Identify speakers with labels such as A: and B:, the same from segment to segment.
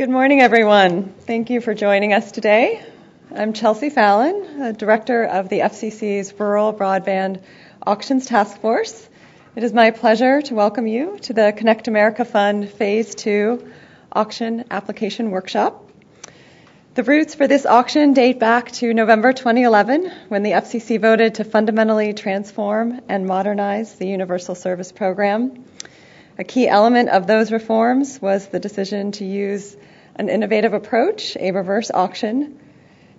A: Good morning, everyone. Thank you for joining us today. I'm Chelsea Fallon, Director of the FCC's Rural Broadband Auctions Task Force. It is my pleasure to welcome you to the Connect America Fund Phase 2 Auction Application Workshop. The roots for this auction date back to November 2011, when the FCC voted to fundamentally transform and modernize the Universal Service Program. A key element of those reforms was the decision to use an innovative approach, a reverse auction,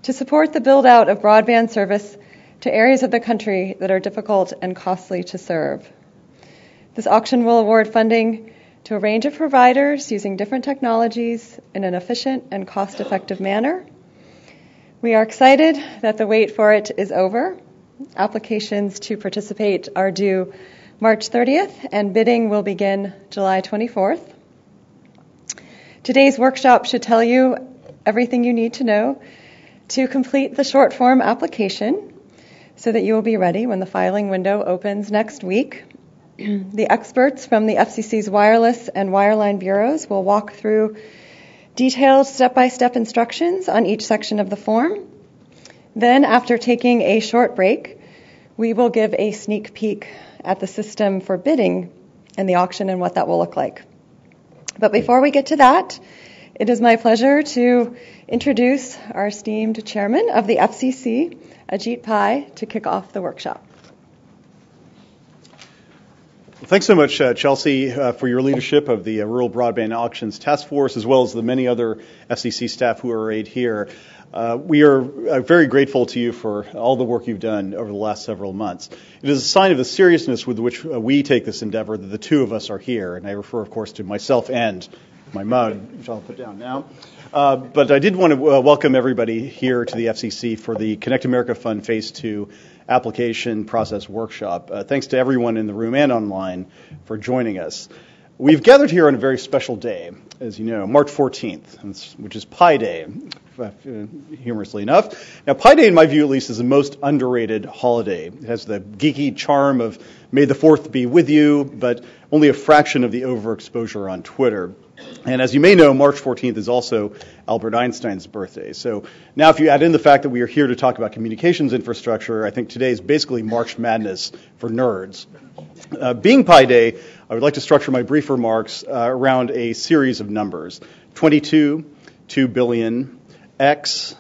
A: to support the build-out of broadband service to areas of the country that are difficult and costly to serve. This auction will award funding to a range of providers using different technologies in an efficient and cost-effective manner. We are excited that the wait for it is over. Applications to participate are due March 30th, and bidding will begin July 24th. Today's workshop should tell you everything you need to know to complete the short form application so that you will be ready when the filing window opens next week. The experts from the FCC's wireless and wireline bureaus will walk through detailed step-by-step instructions on each section of the form. Then, after taking a short break, we will give a sneak peek at the system for bidding and the auction and what that will look like. But before we get to that, it is my pleasure to introduce our esteemed chairman of the FCC, Ajit Pai, to kick off the workshop.
B: Thanks so much, Chelsea, for your leadership of the Rural Broadband Auctions Task Force, as well as the many other FCC staff who are right here. We are very grateful to you for all the work you've done over the last several months. It is a sign of the seriousness with which we take this endeavor that the two of us are here, and I refer, of course, to myself and my mug, which I'll put down now. But I did want to welcome everybody here to the FCC for the Connect America Fund Phase 2 Application Process Workshop. Thanks to everyone in the room and online for joining us. We've gathered here on a very special day, as you know, March 14th, which is Pi Day, humorously enough. Now, Pi Day, in my view at least, is the most underrated holiday. It has the geeky charm of May the 4th be with you, but only a fraction of the overexposure on Twitter. And as you may know, March 14th is also Albert Einstein's birthday. So now if you add in the fact that we are here to talk about communications infrastructure, I think today is basically March Madness for nerds. Being Pi Day, I would like to structure my brief remarks around a series of numbers: 22, 2 billion, X,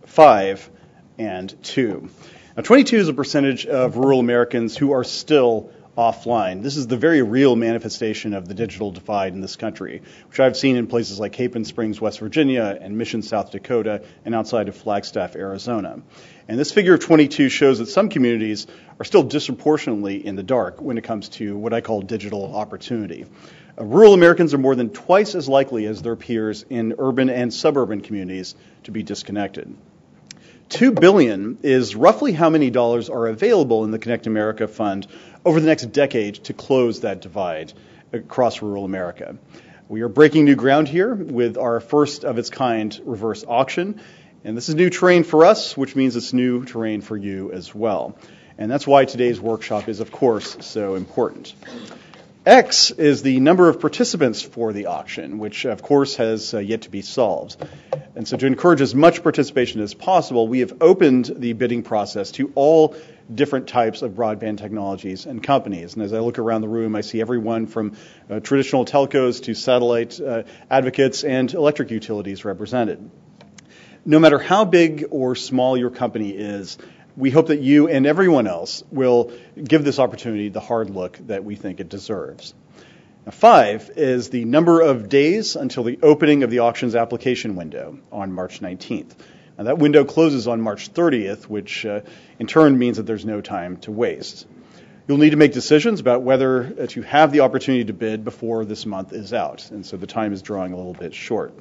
B: 5, and 2. Now, 22 is a percentage of rural Americans who are still offline. This is the very real manifestation of the digital divide in this country, which I've seen in places like Haven Springs, West Virginia, and Mission, South Dakota, and outside of Flagstaff, Arizona. And this figure of 22 shows that some communities are still disproportionately in the dark when it comes to what I call digital opportunity. Rural Americans are more than twice as likely as their peers in urban and suburban communities to be disconnected. $2 billion is roughly how many dollars are available in the Connect America Fund over the next decade to close that divide across rural America. We are breaking new ground here with our first of its kind reverse auction, and this is new terrain for us, which means it's new terrain for you as well. And that's why today's workshop is, of course, so important. X is the number of participants for the auction, which, of course, has yet to be solved. And so to encourage as much participation as possible, we have opened the bidding process to all different types of broadband technologies and companies. And as I look around the room, I see everyone from traditional telcos to satellite advocates and electric utilities represented. No matter how big or small your company is, we hope that you and everyone else will give this opportunity the hard look that we think it deserves. Now, 5 is the number of days until the opening of the auction's application window on March 19th. Now, that window closes on March 30th, which in turn means that there's no time to waste. You'll need to make decisions about whether to have the opportunity to bid before this month is out, and so the time is drawing a little bit short.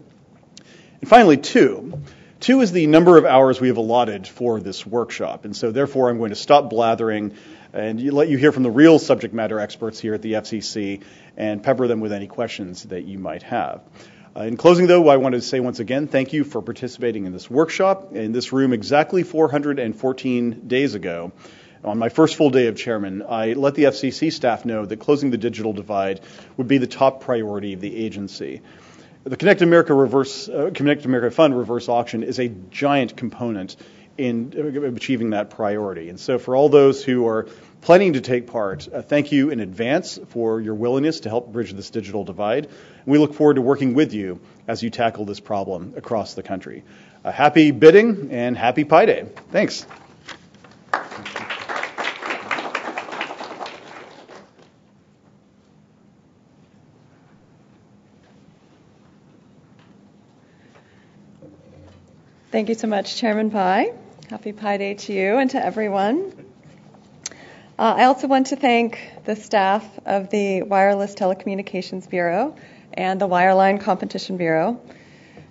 B: And finally, 2. 2 is the number of hours we have allotted for this workshop, and so therefore I'm going to stop blathering and let you hear from the real subject matter experts here at the FCC and pepper them with any questions that you might have. In closing, though, I wanted to say once again, thank you for participating in this workshop. In this room exactly 414 days ago, on my first full day of chairman, I let the FCC staff know that closing the digital divide would be the top priority of the agency. The Connect America Fund reverse auction is a giant component in achieving that priority. And so for all those who are planning to take part, thank you in advance for your willingness to help bridge this digital divide. And we look forward to working with you as you tackle this problem across the country. Happy bidding and happy Pi Day. Thanks.
A: Thank you so much, Chairman Pai. Happy Pi Day to you and to everyone. I also want to thank the staff of the Wireless Telecommunications Bureau and the Wireline Competition Bureau,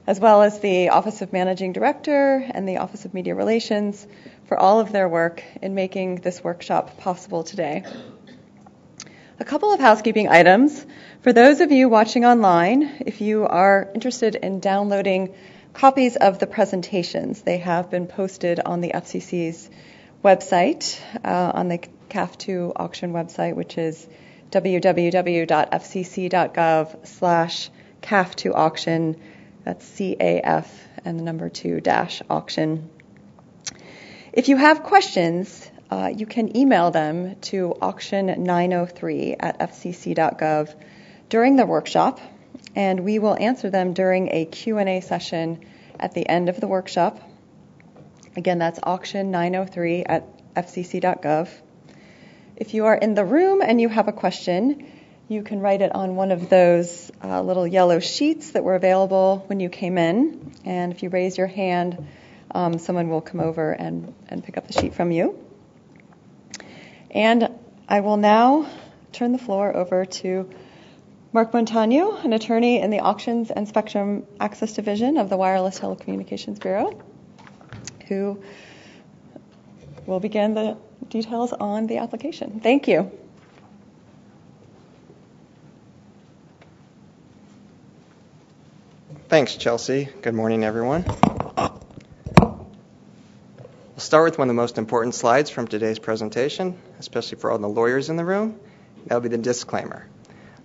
A: as well as the Office of Managing Director and the Office of Media Relations for all of their work in making this workshop possible today. A couple of housekeeping items. For those of you watching online, if you are interested in downloading copies of the presentations, they have been posted on the FCC's website, on the CAF2 auction website, which is www.fcc.gov/CAF2auction. That's CAF and the number 2-auction. If you have questions, you can email them to auction903@fcc.gov during the workshop, and we will answer them during a Q&A session at the end of the workshop. Again, that's auction903@fcc.gov. If you are in the room and you have a question, you can write it on one of those little yellow sheets that were available when you came in. And if you raise your hand, someone will come over and pick up the sheet from you. And I will now turn the floor over to Mark Montano, an attorney in the Auctions and Spectrum Access Division of the Wireless Telecommunications Bureau, who will begin the details on the application. Thank you.
C: Thanks, Chelsea. Good morning, everyone. We'll start with one of the most important slides from today's presentation, especially for all the lawyers in the room. That'll be the disclaimer.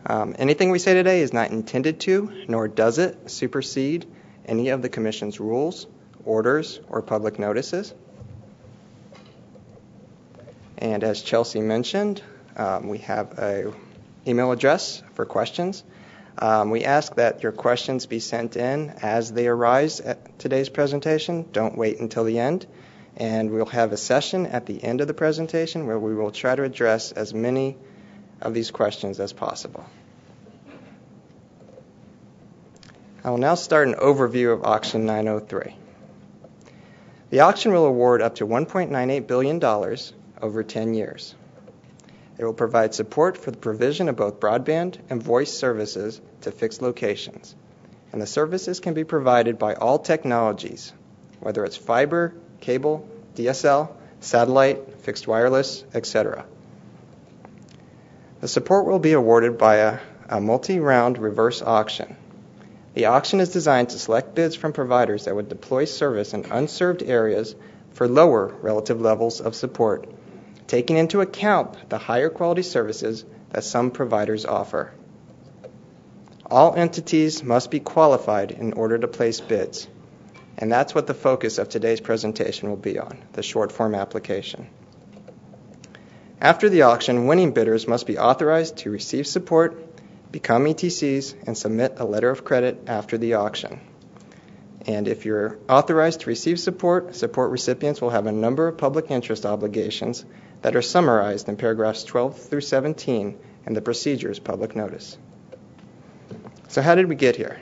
C: Anything we say today is not intended to, nor does it supersede any of the Commission's rules, orders, or public notices. And as Chelsea mentioned, we have an email address for questions. We ask that your questions be sent in as they arise at today's presentation. Don't wait until the end. And we'll have a session at the end of the presentation where we will try to address as many of these questions as possible. I will now start an overview of Auction 903. The auction will award up to $1.98 billion over 10 years. It will provide support for the provision of both broadband and voice services to fixed locations. And the services can be provided by all technologies, whether it's fiber, cable, DSL, satellite, fixed wireless, etc. The support will be awarded by a multi-round reverse auction. The auction is designed to select bids from providers that would deploy service in unserved areas for lower relative levels of support, taking into account the higher quality services that some providers offer. All entities must be qualified in order to place bids, and that's what the focus of today's presentation will be on, the short form application. After the auction, winning bidders must be authorized to receive support, become ETCs, and submit a letter of credit after the auction. And if you're authorized to receive support, support recipients will have a number of public interest obligations that are summarized in paragraphs 12 through 17 in the procedures public notice. So how did we get here?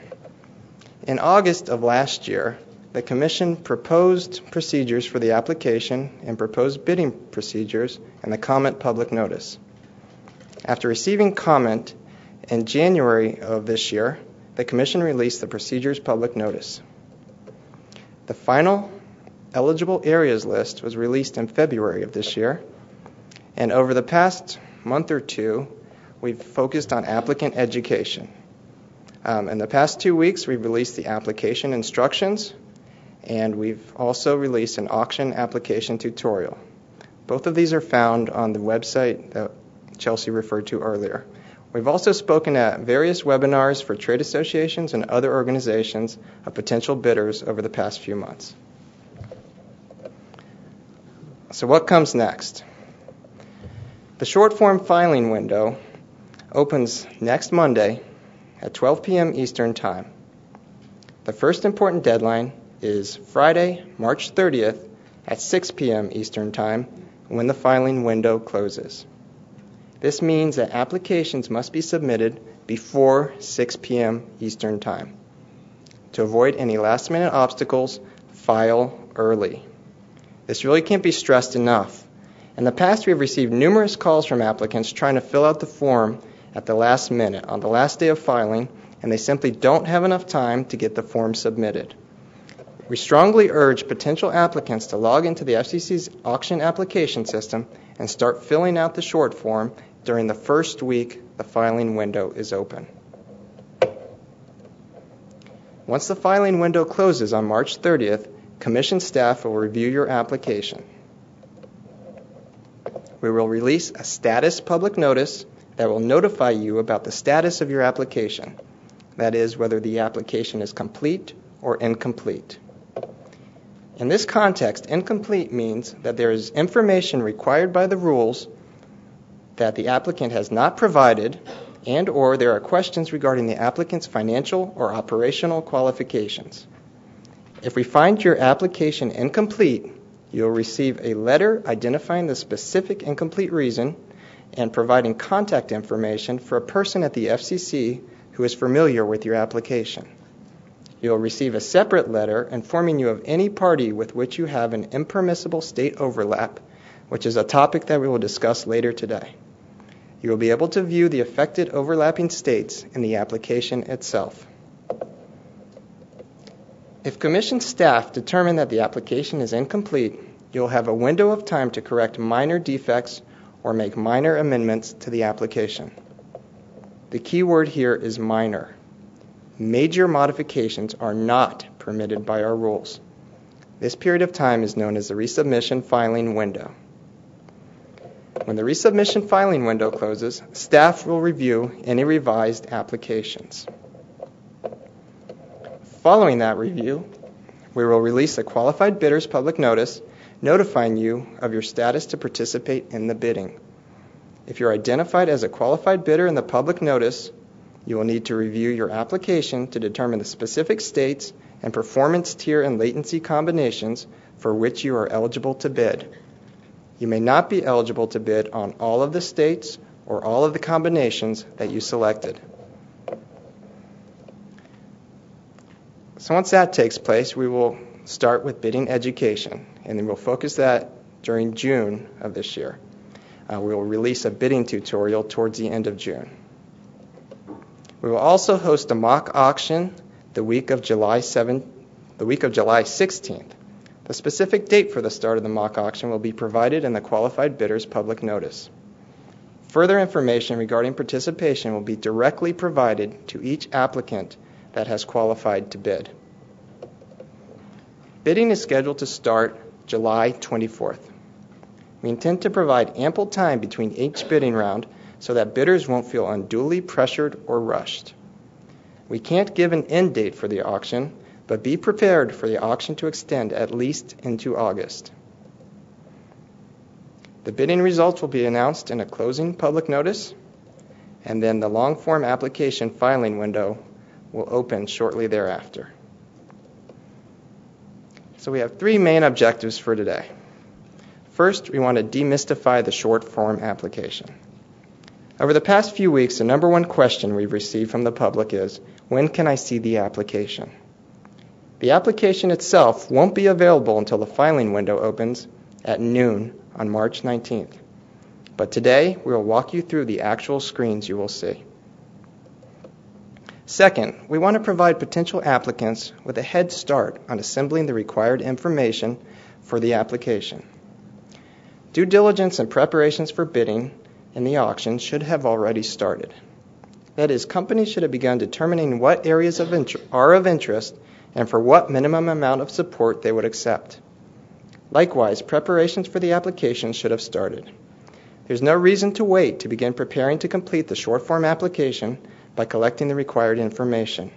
C: In August of last year, the Commission proposed procedures for the application and proposed bidding procedures in the comment public notice. After receiving comment in January of this year, the Commission released the procedures public notice. The final eligible areas list was released in February of this year, and over the past month or two, we've focused on applicant education. In the past 2 weeks, we've released the application instructions, and we've also released an auction application tutorial. Both of these are found on the website that Chelsea referred to earlier. We've also spoken at various webinars for trade associations and other organizations of potential bidders over the past few months. So what comes next? The short form filing window opens next Monday at 12 p.m. Eastern Time. The first important deadline is Friday, March 30th at 6 p.m. Eastern Time when the filing window closes. This means that applications must be submitted before 6 p.m. Eastern Time. To avoid any last-minute obstacles, file early. This really can't be stressed enough. In the past, we have received numerous calls from applicants trying to fill out the form at the last minute, on the last day of filing, and they simply don't have enough time to get the form submitted. We strongly urge potential applicants to log into the FCC's auction application system and start filling out the short form during the first week the filing window is open. Once the filing window closes on March 30th, Commission staff will review your application. We will release a status public notice that will notify you about the status of your application. That is, whether the application is complete or incomplete. In this context, incomplete means that there is information required by the rules that the applicant has not provided, and or there are questions regarding the applicant's financial or operational qualifications. If we find your application incomplete, you'll receive a letter identifying the specific incomplete reason and providing contact information for a person at the FCC who is familiar with your application. You'll receive a separate letter informing you of any party with which you have an impermissible state overlap, which is a topic that we will discuss later today. You will be able to view the affected overlapping states in the application itself. If Commission staff determine that the application is incomplete, you'll have a window of time to correct minor defects or make minor amendments to the application. The key word here is minor. Major modifications are not permitted by our rules. This period of time is known as the resubmission filing window. When the resubmission filing window closes, staff will review any revised applications. Following that review, we will release a qualified bidder's public notice notifying you of your status to participate in the bidding. If you're identified as a qualified bidder in the public notice, you will need to review your application to determine the specific states and performance tier and latency combinations for which you are eligible to bid. You may not be eligible to bid on all of the states or all of the combinations that you selected. So once that takes place, we will start with bidding education, and then we'll focus that during June of this year. We will release a bidding tutorial towards the end of June. We will also host a mock auction the week of July 16th. The specific date for the start of the mock auction will be provided in the qualified bidder's public notice. Further information regarding participation will be directly provided to each applicant that has qualified to bid. Bidding is scheduled to start July 24th. We intend to provide ample time between each bidding round so that bidders won't feel unduly pressured or rushed. We can't give an end date for the auction, but be prepared for the auction to extend at least into August. The bidding results will be announced in a closing public notice, and then the long-form application filing window will open shortly thereafter. So we have three main objectives for today. First, we want to demystify the short form application. Over the past few weeks, the number one question we've received from the public is, when can I see the application? The application itself won't be available until the filing window opens at noon on March 19th. But today, we will walk you through the actual screens you will see. Second, we want to provide potential applicants with a head start on assembling the required information for the application. Due diligence and preparations for bidding in the auction should have already started. That is, companies should have begun determining what areas are of interest and for what minimum amount of support they would accept. Likewise, preparations for the application should have started. There's no reason to wait to begin preparing to complete the short form application by collecting the required information.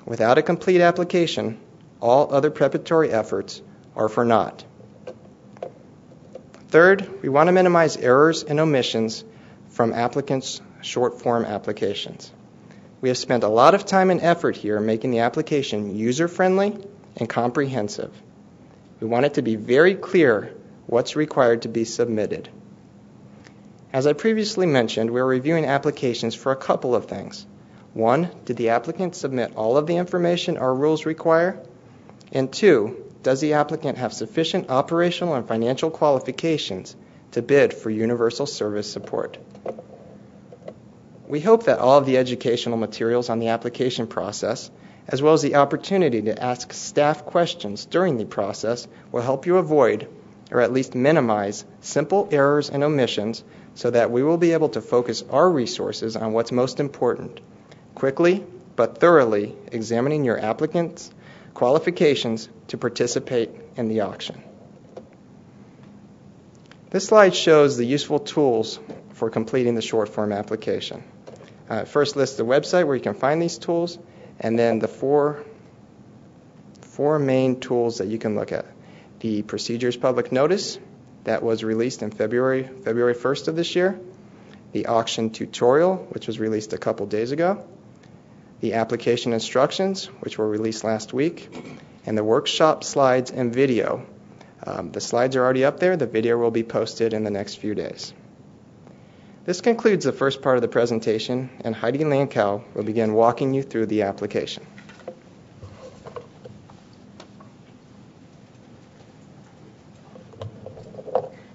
C: Without a complete application, all other preparatory efforts are for naught. Third, we want to minimize errors and omissions from applicants' short form applications. We have spent a lot of time and effort here making the application user-friendly and comprehensive. We want it to be very clear what's required to be submitted. As I previously mentioned, we're reviewing applications for a couple of things. One, did the applicant submit all of the information our rules require? And two, does the applicant have sufficient operational and financial qualifications to bid for universal service support? We hope that all of the educational materials on the application process, as well as the opportunity to ask staff questions during the process, will help you avoid, or at least minimize, simple errors and omissions so that we will be able to focus our resources on what's most important, quickly but thoroughly examining your applicant's qualifications to participate in the auction. This slide shows the useful tools for completing the short form application. First lists the website where you can find these tools, and then the four main tools that you can look at. The procedures public notice that was released in February 1st of this year, the auction tutorial, which was released a couple days ago, the application instructions, which were released last week, and the workshop slides and video. The slides are already up there. The video will be posted in the next few days. This concludes the first part of the presentation, and Heidi Lankow will begin walking you through the application.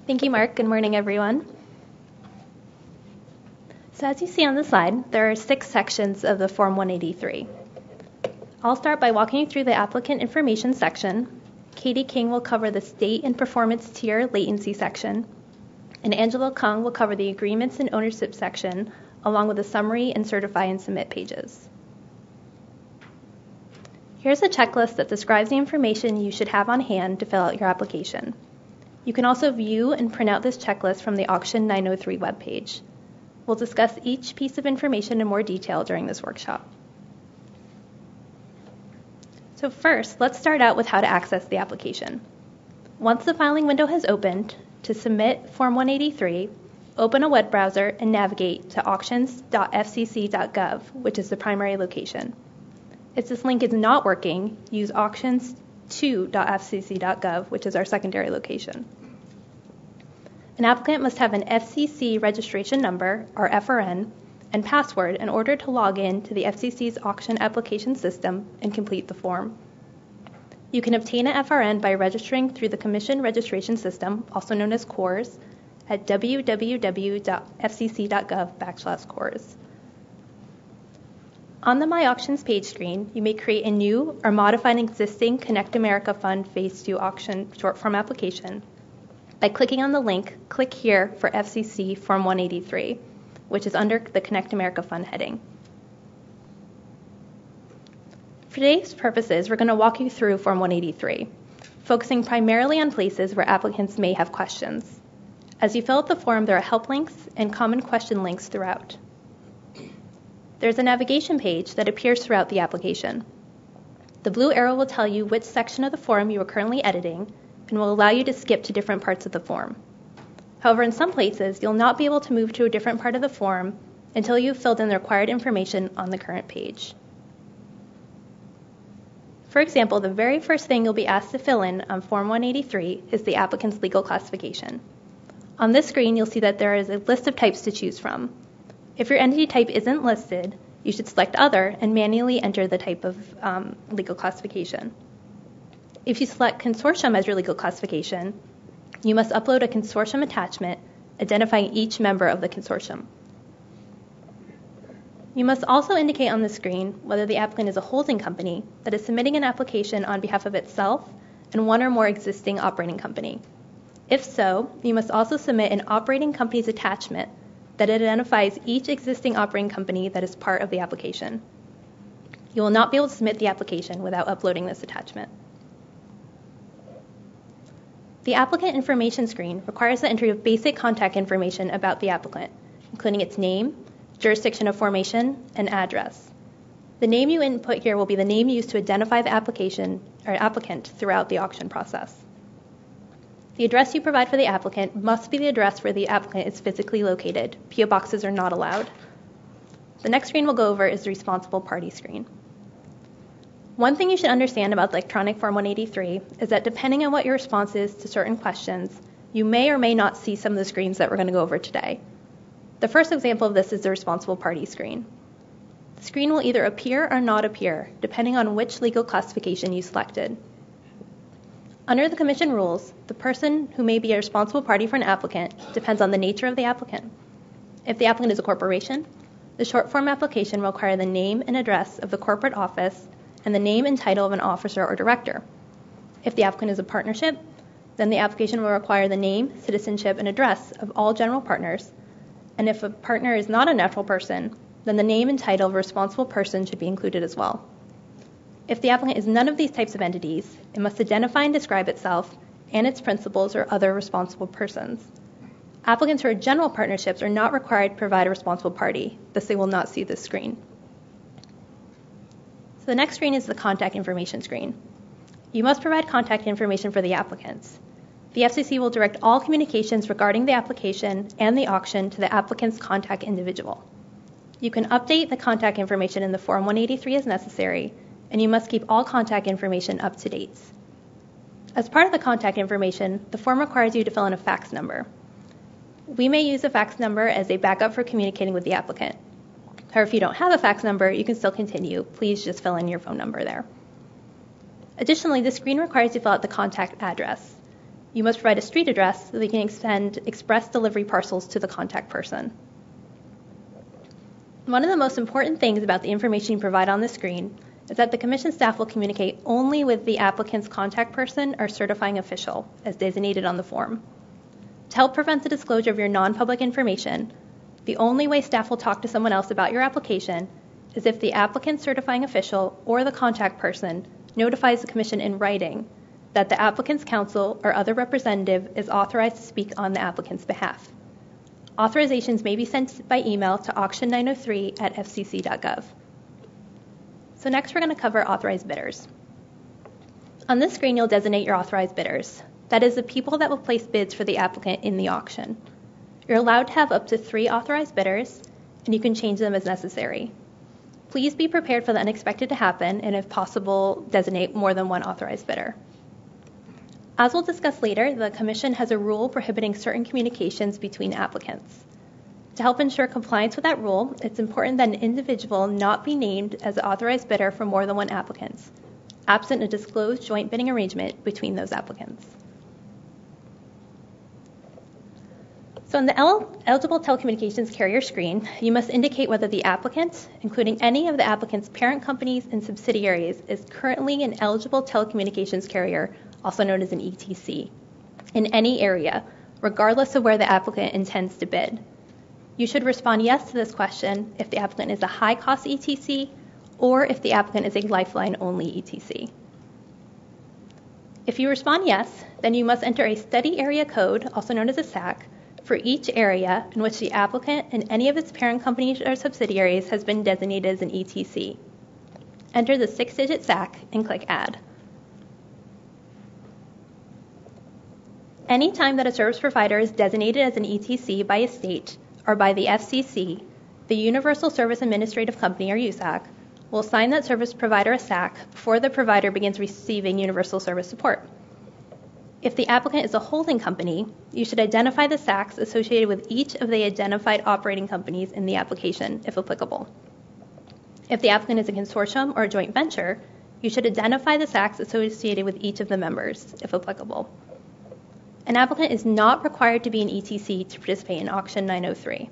D: Thank you, Mark. Good morning, everyone. So as you see on the slide, there are 6 sections of the Form 183. I'll start by walking you through the applicant information section. Katie King will cover the state and performance tier latency section, and Angela Kung will cover the agreements and ownership section, along with the summary and certify and submit pages. Here's a checklist that describes the information you should have on hand to fill out your application. You can also view and print out this checklist from the Auction 903 webpage. We'll discuss each piece of information in more detail during this workshop. So first, let's start out with how to access the application. Once the filing window has opened, to submit Form 183, open a web browser and navigate to auctions.fcc.gov, which is the primary location. If this link is not working, use auctions2.fcc.gov, which is our secondary location. An applicant must have an FCC registration number, or FRN, and password in order to log in to the FCC's auction application system and complete the form. You can obtain an FRN by registering through the Commission Registration System, also known as CORS, at www.fcc.gov/CORS. On the My Auctions page screen, you may create a new or modify an existing Connect America Fund Phase 2 auction short form application by clicking on the link, click here for FCC Form 183, which is under the Connect America Fund heading. For today's purposes, we're going to walk you through Form 183, focusing primarily on places where applicants may have questions. As you fill out the form, there are help links and common question links throughout. There's a navigation page that appears throughout the application. The blue arrow will tell you which section of the form you are currently editing and will allow you to skip to different parts of the form. However, in some places, you'll not be able to move to a different part of the form until you've filled in the required information on the current page. For example, the very first thing you'll be asked to fill in on Form 183 is the applicant's legal classification. On this screen, you'll see that there is a list of types to choose from. If your entity type isn't listed, you should select Other and manually enter the type of legal classification. If you select Consortium as your legal classification, you must upload a consortium attachment identifying each member of the consortium. You must also indicate on the screen whether the applicant is a holding company that is submitting an application on behalf of itself and one or more existing operating company. If so, you must also submit an operating company's attachment that identifies each existing operating company that is part of the application. You will not be able to submit the application without uploading this attachment. The applicant information screen requires the entry of basic contact information about the applicant, including its name, jurisdiction of formation, and address. The name you input here will be the name used to identify the applicant throughout the auction process. The address you provide for the applicant must be the address where the applicant is physically located. PO boxes are not allowed. The next screen we'll go over is the responsible party screen. One thing you should understand about the electronic Form 183 is that depending on what your response is to certain questions, you may or may not see some of the screens that we're going to go over today. The first example of this is the responsible party screen. The screen will either appear or not appear, depending on which legal classification you selected. Under the Commission rules, the person who may be a responsible party for an applicant depends on the nature of the applicant. If the applicant is a corporation, the short form application will require the name and address of the corporate office and the name and title of an officer or director. If the applicant is a partnership, then the application will require the name, citizenship, and address of all general partners. And if a partner is not a natural person, then the name and title of a responsible person should be included as well. If the applicant is none of these types of entities, it must identify and describe itself and its principals or other responsible persons. Applicants who are general partnerships are not required to provide a responsible party, thus they will not see this screen. So the next screen is the contact information screen. You must provide contact information for the applicants. The FCC will direct all communications regarding the application and the auction to the applicant's contact individual. You can update the contact information in the Form 183 as necessary, and you must keep all contact information up to date. As part of the contact information, the form requires you to fill in a fax number. We may use a fax number as a backup for communicating with the applicant. However, if you don't have a fax number, you can still continue. Please just fill in your phone number there. Additionally, the screen requires you to fill out the contact address. You must provide a street address so that you can send express delivery parcels to the contact person. One of the most important things about the information you provide on the screen is that the Commission staff will communicate only with the applicant's contact person or certifying official, as designated on the form. To help prevent the disclosure of your non-public information, the only way staff will talk to someone else about your application is if the applicant's certifying official or the contact person notifies the Commission in writing that the applicant's counsel or other representative is authorized to speak on the applicant's behalf. Authorizations may be sent by email to auction903@fcc.gov. So next we're going to cover authorized bidders. On this screen, you'll designate your authorized bidders. That is the people that will place bids for the applicant in the auction. You're allowed to have up to 3 authorized bidders, and you can change them as necessary. Please be prepared for the unexpected to happen, and if possible, designate more than 1 authorized bidder. As we'll discuss later, the Commission has a rule prohibiting certain communications between applicants. To help ensure compliance with that rule, it's important that an individual not be named as an authorized bidder for more than 1 applicant, absent a disclosed joint bidding arrangement between those applicants. So in the eligible telecommunications carrier screen, you must indicate whether the applicant, including any of the applicant's parent companies and subsidiaries, is currently an eligible telecommunications carrier, also known as an ETC, in any area, regardless of where the applicant intends to bid. You should respond yes to this question if the applicant is a high-cost ETC or if the applicant is a lifeline-only ETC. If you respond yes, then you must enter a study area code, also known as a SAC, for each area in which the applicant and any of its parent companies or subsidiaries has been designated as an ETC. Enter the 6-digit SAC and click Add. Any time that a service provider is designated as an ETC by a state or by the FCC, the Universal Service Administrative Company, or USAC, will assign that service provider a SAC before the provider begins receiving universal service support. If the applicant is a holding company, you should identify the SACs associated with each of the identified operating companies in the application, if applicable. If the applicant is a consortium or a joint venture, you should identify the SACs associated with each of the members, if applicable. An applicant is not required to be an ETC to participate in Auction 903.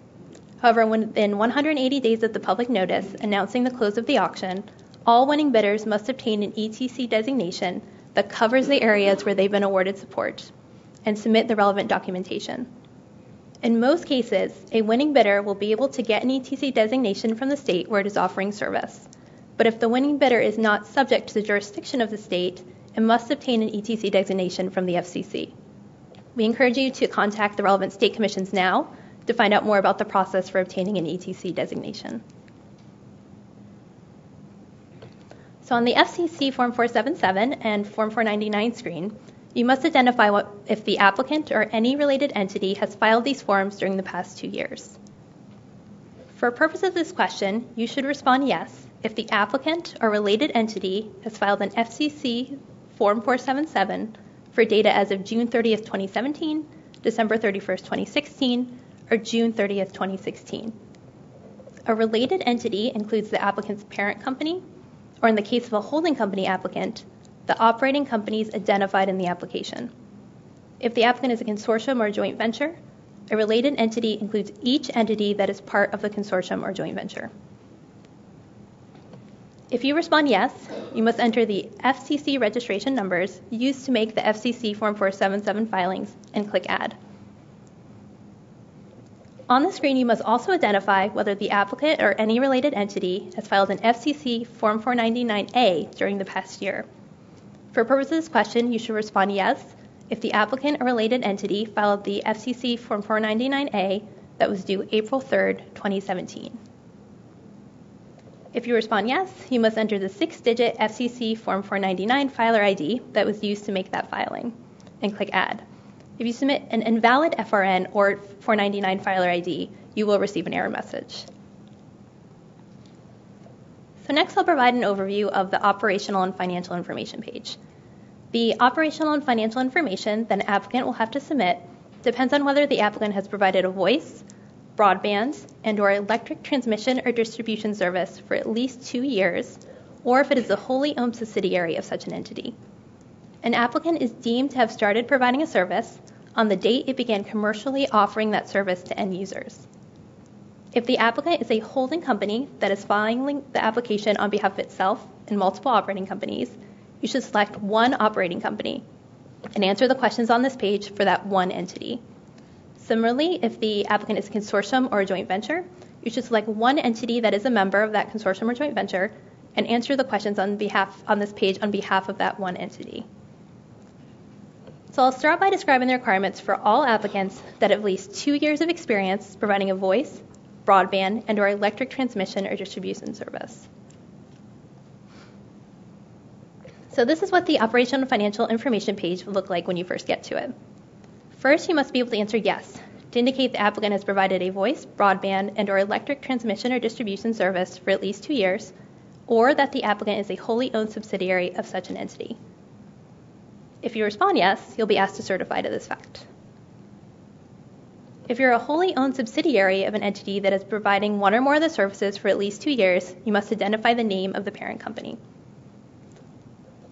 D: However, within 180 days of the public notice announcing the close of the auction, all winning bidders must obtain an ETC designation that covers the areas where they've been awarded support and submit the relevant documentation. In most cases, a winning bidder will be able to get an ETC designation from the state where it is offering service. But if the winning bidder is not subject to the jurisdiction of the state, it must obtain an ETC designation from the FCC. We encourage you to contact the relevant state commissions now to find out more about the process for obtaining an ETC designation. So on the FCC Form 477 and Form 499 screen, you must identify if the applicant or any related entity has filed these forms during the past 2 years. For purposes of this question, you should respond yes if the applicant or related entity has filed an FCC Form 477 for data as of June 30th, 2017, December 31st, 2016, or June 30th, 2016. A related entity includes the applicant's parent company, or in the case of a holding company applicant, the operating companies identified in the application. If the applicant is a consortium or a joint venture, a related entity includes each entity that is part of the consortium or joint venture. If you respond yes, you must enter the FCC registration numbers used to make the FCC Form 477 filings and click Add. On the screen, you must also identify whether the applicant or any related entity has filed an FCC Form 499A during the past year. For purposes of this question, you should respond yes if the applicant or related entity filed the FCC Form 499A that was due April 3rd, 2017. If you respond yes, you must enter the 6-digit FCC Form 499 filer ID that was used to make that filing and click Add. If you submit an invalid FRN or 499 filer ID, you will receive an error message. So next I'll provide an overview of the operational and financial information page. The operational and financial information that an applicant will have to submit depends on whether the applicant has provided a voice, broadband, and/or electric transmission or distribution service for at least 2 years, or if it is a wholly owned subsidiary of such an entity. An applicant is deemed to have started providing a service on the date it began commercially offering that service to end users. If the applicant is a holding company that is filing the application on behalf of itself and multiple operating companies, you should select one operating company and answer the questions on this page for that one entity. Similarly, if the applicant is a consortium or a joint venture, you should select one entity that is a member of that consortium or joint venture and answer the questions on this page on behalf of that one entity. So I'll start by describing the requirements for all applicants that have at least 2 years of experience providing a voice, broadband, and/or electric transmission or distribution service. So this is what the operational and financial information page will look like when you first get to it. First, you must be able to answer yes to indicate the applicant has provided a voice, broadband, and/or electric transmission or distribution service for at least 2 years, or that the applicant is a wholly owned subsidiary of such an entity. If you respond yes, you'll be asked to certify to this fact. If you're a wholly owned subsidiary of an entity that is providing one or more of the services for at least 2 years, you must identify the name of the parent company.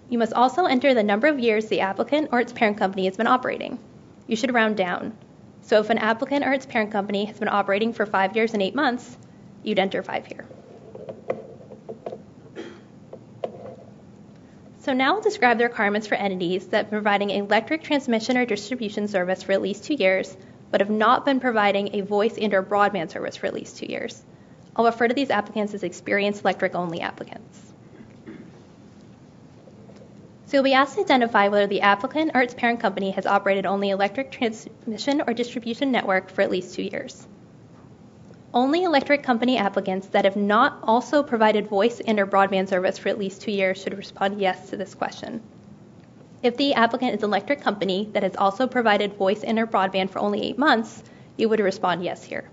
D: You must also enter the number of years the applicant or its parent company has been operating. You should round down. So if an applicant or its parent company has been operating for 5 years and 8 months, you'd enter 5 here. So now I'll describe the requirements for entities that are providing electric transmission or distribution service for at least 2 years, but have not been providing a voice and/or broadband service for at least 2 years. I'll refer to these applicants as experienced electric-only applicants. So you'll be asked to identify whether the applicant or its parent company has operated only electric transmission or distribution network for at least 2 years. Only electric company applicants that have not also provided voice and/or broadband service for at least 2 years should respond yes to this question. If the applicant is an electric company that has also provided voice and/or broadband for only 8 months, you would respond yes here.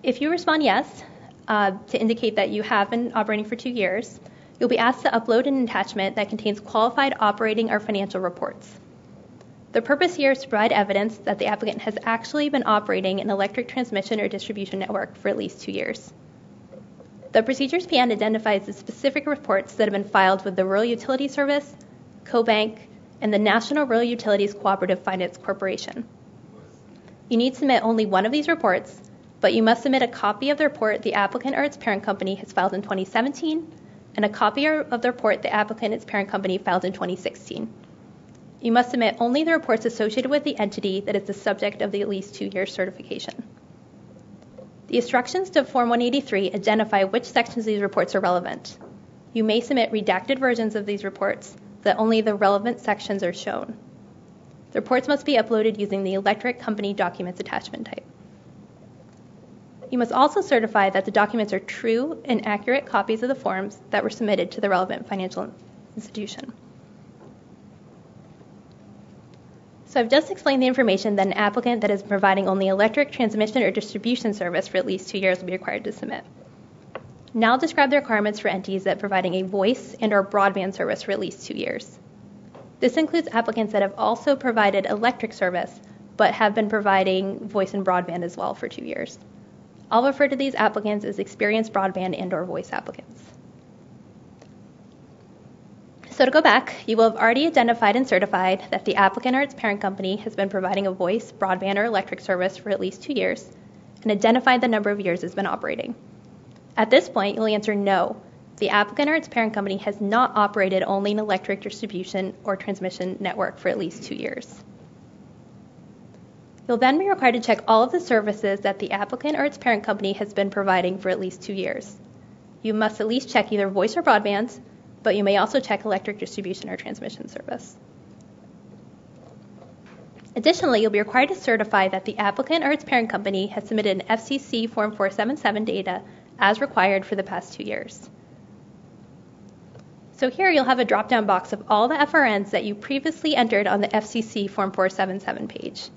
D: If you respond yes to indicate that you have been operating for 2 years, you'll be asked to upload an attachment that contains qualified operating or financial reports. The purpose here is to provide evidence that the applicant has actually been operating an electric transmission or distribution network for at least 2 years. The Procedures PN identifies the specific reports that have been filed with the Rural Utilities Service, CoBank, and the National Rural Utilities Cooperative Finance Corporation. You need to submit only one of these reports, but you must submit a copy of the report the applicant or its parent company has filed in 2017, and a copy of the report the applicant and its parent company filed in 2016. You must submit only the reports associated with the entity that is the subject of the at least 2 year certification. The instructions to Form 183 identify which sections of these reports are relevant. You may submit redacted versions of these reports so that only the relevant sections are shown. The reports must be uploaded using the electric company documents attachment type. You must also certify that the documents are true and accurate copies of the forms that were submitted to the relevant financial institution. So I've just explained the information that an applicant that is providing only electric transmission or distribution service for at least 2 years will be required to submit. Now I'll describe the requirements for entities that are providing a voice and or broadband service for at least 2 years. This includes applicants that have also provided electric service, but have been providing voice and broadband as well for 2 years. I'll refer to these applicants as experienced broadband and or voice applicants. So to go back, you will have already identified and certified that the applicant or its parent company has been providing a voice, broadband, or electric service for at least 2 years, and identified the number of years it's been operating. At this point, you'll answer no. The applicant or its parent company has not operated only an electric distribution or transmission network for at least 2 years. You'll then be required to check all of the services that the applicant or its parent company has been providing for at least 2 years. You must at least check either voice or broadband, but you may also check electric distribution or transmission service. Additionally, you'll be required to certify that the applicant or its parent company has submitted an FCC Form 477 data as required for the past 2 years. So here you'll have a drop-down box of all the FRNs that you previously entered on the FCC Form 477 page.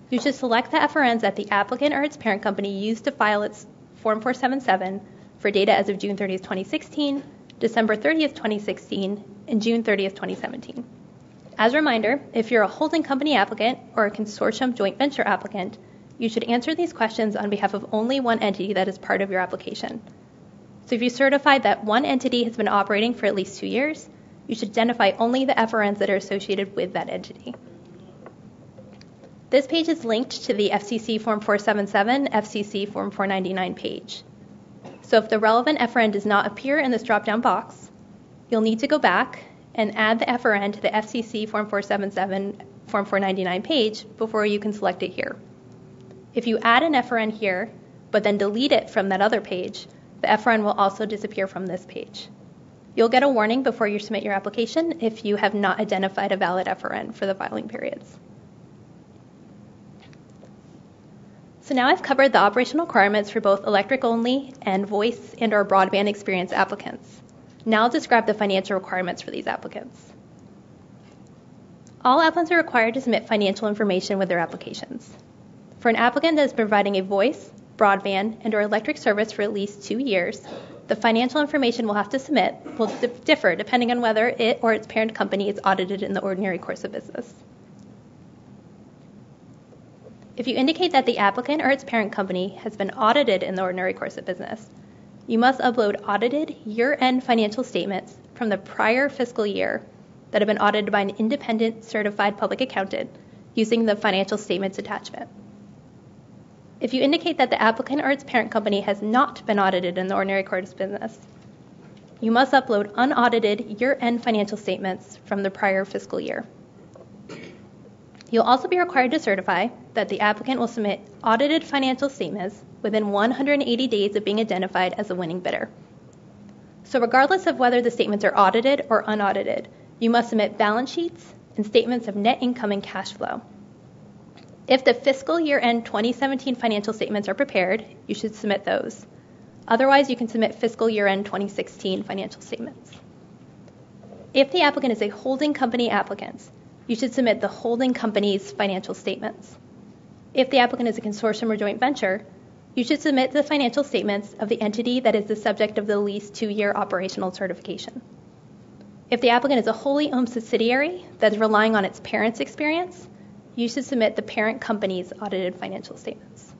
D: You should select the FRNs that the applicant or its parent company used to file its Form 477 for data as of June 30th, 2016, December 30th, 2016, and June 30th, 2017. As a reminder, if you're a holding company applicant or a consortium joint venture applicant, you should answer these questions on behalf of only one entity that is part of your application. So if you certify that one entity has been operating for at least 2 years, you should identify only the FRNs that are associated with that entity. This page is linked to the FCC Form 477, FCC Form 499 page. So if the relevant FRN does not appear in this drop-down box, you'll need to go back and add the FRN to the FCC Form 477, Form 499 page before you can select it here. If you add an FRN here, but then delete it from that other page, the FRN will also disappear from this page. You'll get a warning before you submit your application if you have not identified a valid FRN for the filing periods. So now I've covered the operational requirements for both electric-only and voice and or broadband experience applicants. Now I'll describe the financial requirements for these applicants. All applicants are required to submit financial information with their applications. For an applicant that is providing a voice, broadband, and or electric service for at least 2 years, the financial information we'll have to submit will differ depending on whether it or its parent company is audited in the ordinary course of business. If you indicate that the applicant or its parent company has been audited in the ordinary course of business, you must upload audited year-end financial statements from the prior fiscal year that have been audited by an independent certified public accountant using the financial statements attachment. If you indicate that the applicant or its parent company has not been audited in the ordinary course of business, you must upload unaudited year-end financial statements from the prior fiscal year. You'll also be required to certify that the applicant will submit audited financial statements within 180 days of being identified as a winning bidder. So regardless of whether the statements are audited or unaudited, you must submit balance sheets and statements of net income and cash flow. If the fiscal year-end 2017 financial statements are prepared, you should submit those. Otherwise, you can submit fiscal year-end 2016 financial statements. If the applicant is a holding company applicant, you should submit the holding company's financial statements. If the applicant is a consortium or joint venture, you should submit the financial statements of the entity that is the subject of the at least 2-year operational certification. If the applicant is a wholly owned subsidiary that is relying on its parent's experience, you should submit the parent company's audited financial statements.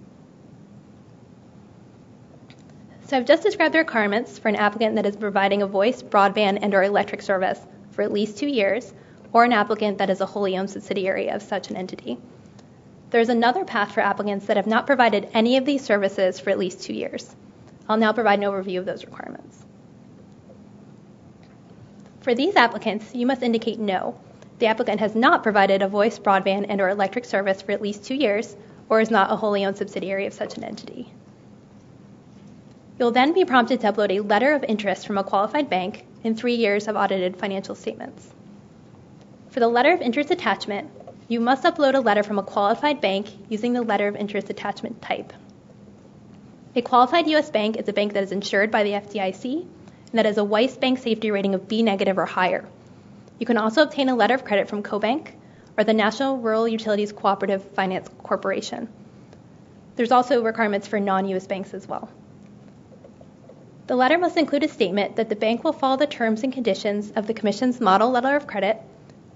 D: So I've just described the requirements for an applicant that is providing a voice, broadband, and or electric service for at least 2 years, or an applicant that is a wholly owned subsidiary of such an entity. There's another path for applicants that have not provided any of these services for at least 2 years. I'll now provide an overview of those requirements. For these applicants, you must indicate no. The applicant has not provided a voice, broadband, and or electric service for at least 2 years, or is not a wholly owned subsidiary of such an entity. You'll then be prompted to upload a letter of interest from a qualified bank and 3 years of audited financial statements. For the letter of interest attachment, You must upload a letter from a qualified bank using the letter of interest attachment type. A qualified U.S. bank is a bank that is insured by the FDIC and that has a Weiss Bank safety rating of B negative or higher. You can also obtain a letter of credit from CoBank or the National Rural Utilities Cooperative Finance Corporation. There's also requirements for non-U.S. banks as well. The letter must include a statement that the bank will follow the terms and conditions of the Commission's model letter of credit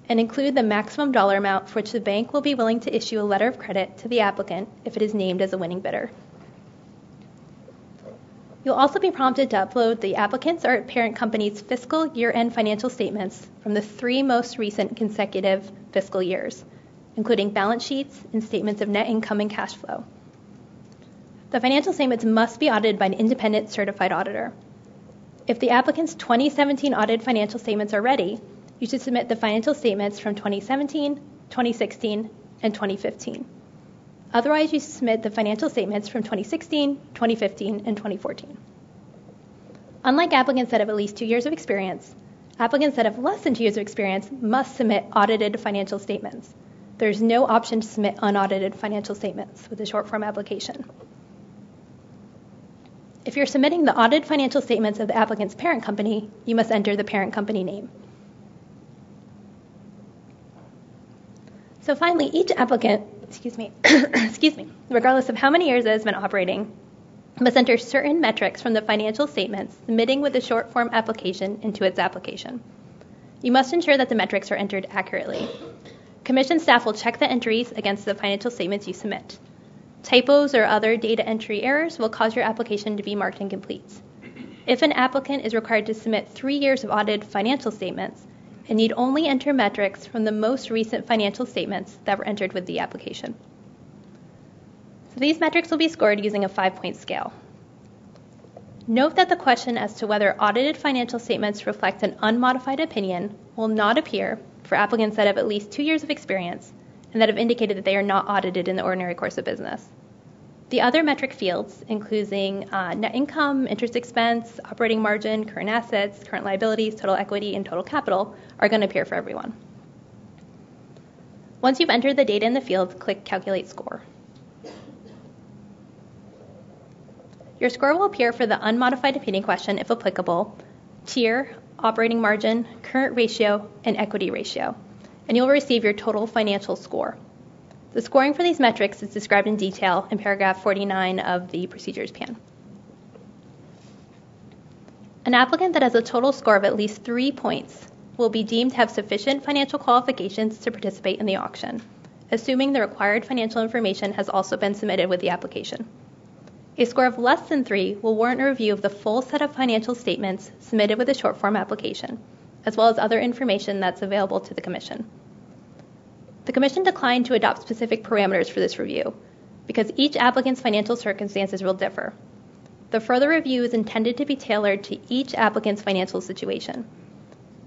D: and include the maximum dollar amount for which the bank will be willing to issue a letter of credit to the applicant if it is named as a winning bidder. You'll also be prompted to upload the applicant's or parent company's fiscal year-end financial statements from the 3 most recent consecutive fiscal years, including balance sheets and statements of net income and cash flow. The financial statements must be audited by an independent certified auditor. If the applicant's 2017 audited financial statements are ready, you should submit the financial statements from 2017, 2016, and 2015. Otherwise, you submit the financial statements from 2016, 2015, and 2014. Unlike applicants that have at least 2 years of experience, applicants that have less than 2 years of experience must submit audited financial statements. There's no option to submit unaudited financial statements with a short form application. If you're submitting the audited financial statements of the applicant's parent company, you must enter the parent company name. So finally, each applicant, regardless of how many years it has been operating, must enter certain metrics from the financial statements submitting with the short form application into its application. You must ensure that the metrics are entered accurately. Commission staff will check the entries against the financial statements you submit. Typos or other data entry errors will cause your application to be marked incomplete. If an applicant is required to submit 3 years of audited financial statements, and need only enter metrics from the most recent financial statements that were entered with the application. So these metrics will be scored using a 5-point scale. Note that the question as to whether audited financial statements reflect an unmodified opinion will not appear for applicants that have at least 2 years of experience and that have indicated that they are not audited in the ordinary course of business. The other metric fields, including net income, interest expense, operating margin, current assets, current liabilities, total equity, and total capital, are going to appear for everyone. Once you've entered the data in the field, click Calculate Score. Your score will appear for the unmodified opinion question, if applicable, tier, operating margin, current ratio, and equity ratio, and you'll receive your total financial score. The scoring for these metrics is described in detail in paragraph 49 of the procedures pan. An applicant that has a total score of at least 3 points will be deemed to have sufficient financial qualifications to participate in the auction, assuming the required financial information has also been submitted with the application. A score of less than 3 will warrant a review of the full set of financial statements submitted with a short form application, as well as other information that's available to the Commission. The Commission declined to adopt specific parameters for this review because each applicant's financial circumstances will differ. The further review is intended to be tailored to each applicant's financial situation.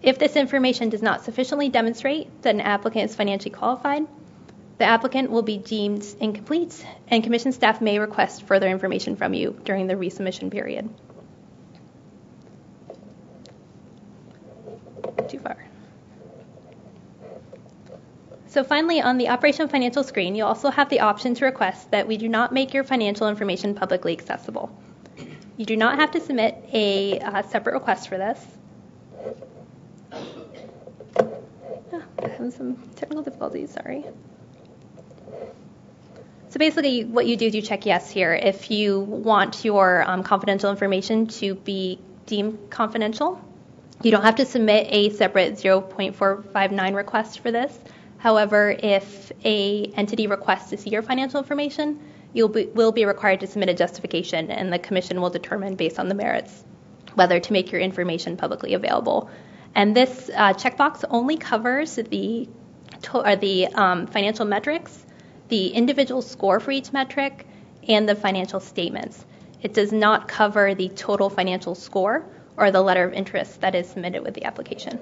D: If this information does not sufficiently demonstrate that an applicant is financially qualified, the applicant will be deemed incomplete, and Commission staff may request further information from you during the resubmission period. Too far. So finally, on the Operation Financial screen, you also have the option to request that we do not make your financial information publicly accessible. You do not have to submit a separate request for this. Having some technical difficulties, sorry. So basically, what you do is you check yes here if you want your confidential information to be deemed confidential. You don't have to submit a separate 0.459 request for this. However, if an entity requests to see your financial information, you will be required to submit a justification, and the Commission will determine based on the merits whether to make your information publicly available. And this checkbox only covers the financial metrics, the individual score for each metric, and the financial statements. It does not cover the total financial score or the letter of interest that is submitted with the application.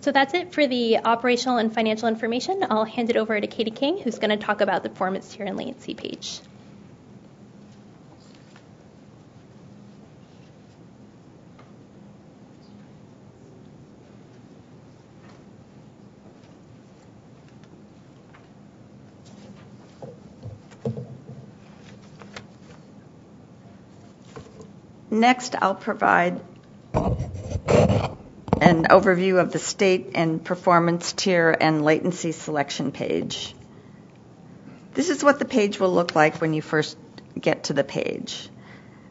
D: So that's it for the operational and financial information. I'll hand it over to Katie King, who's going to talk about the performance tier and latency page.
E: Next, I'll provide an overview of the state and performance tier and latency selection page. This is what the page will look like when you first get to the page.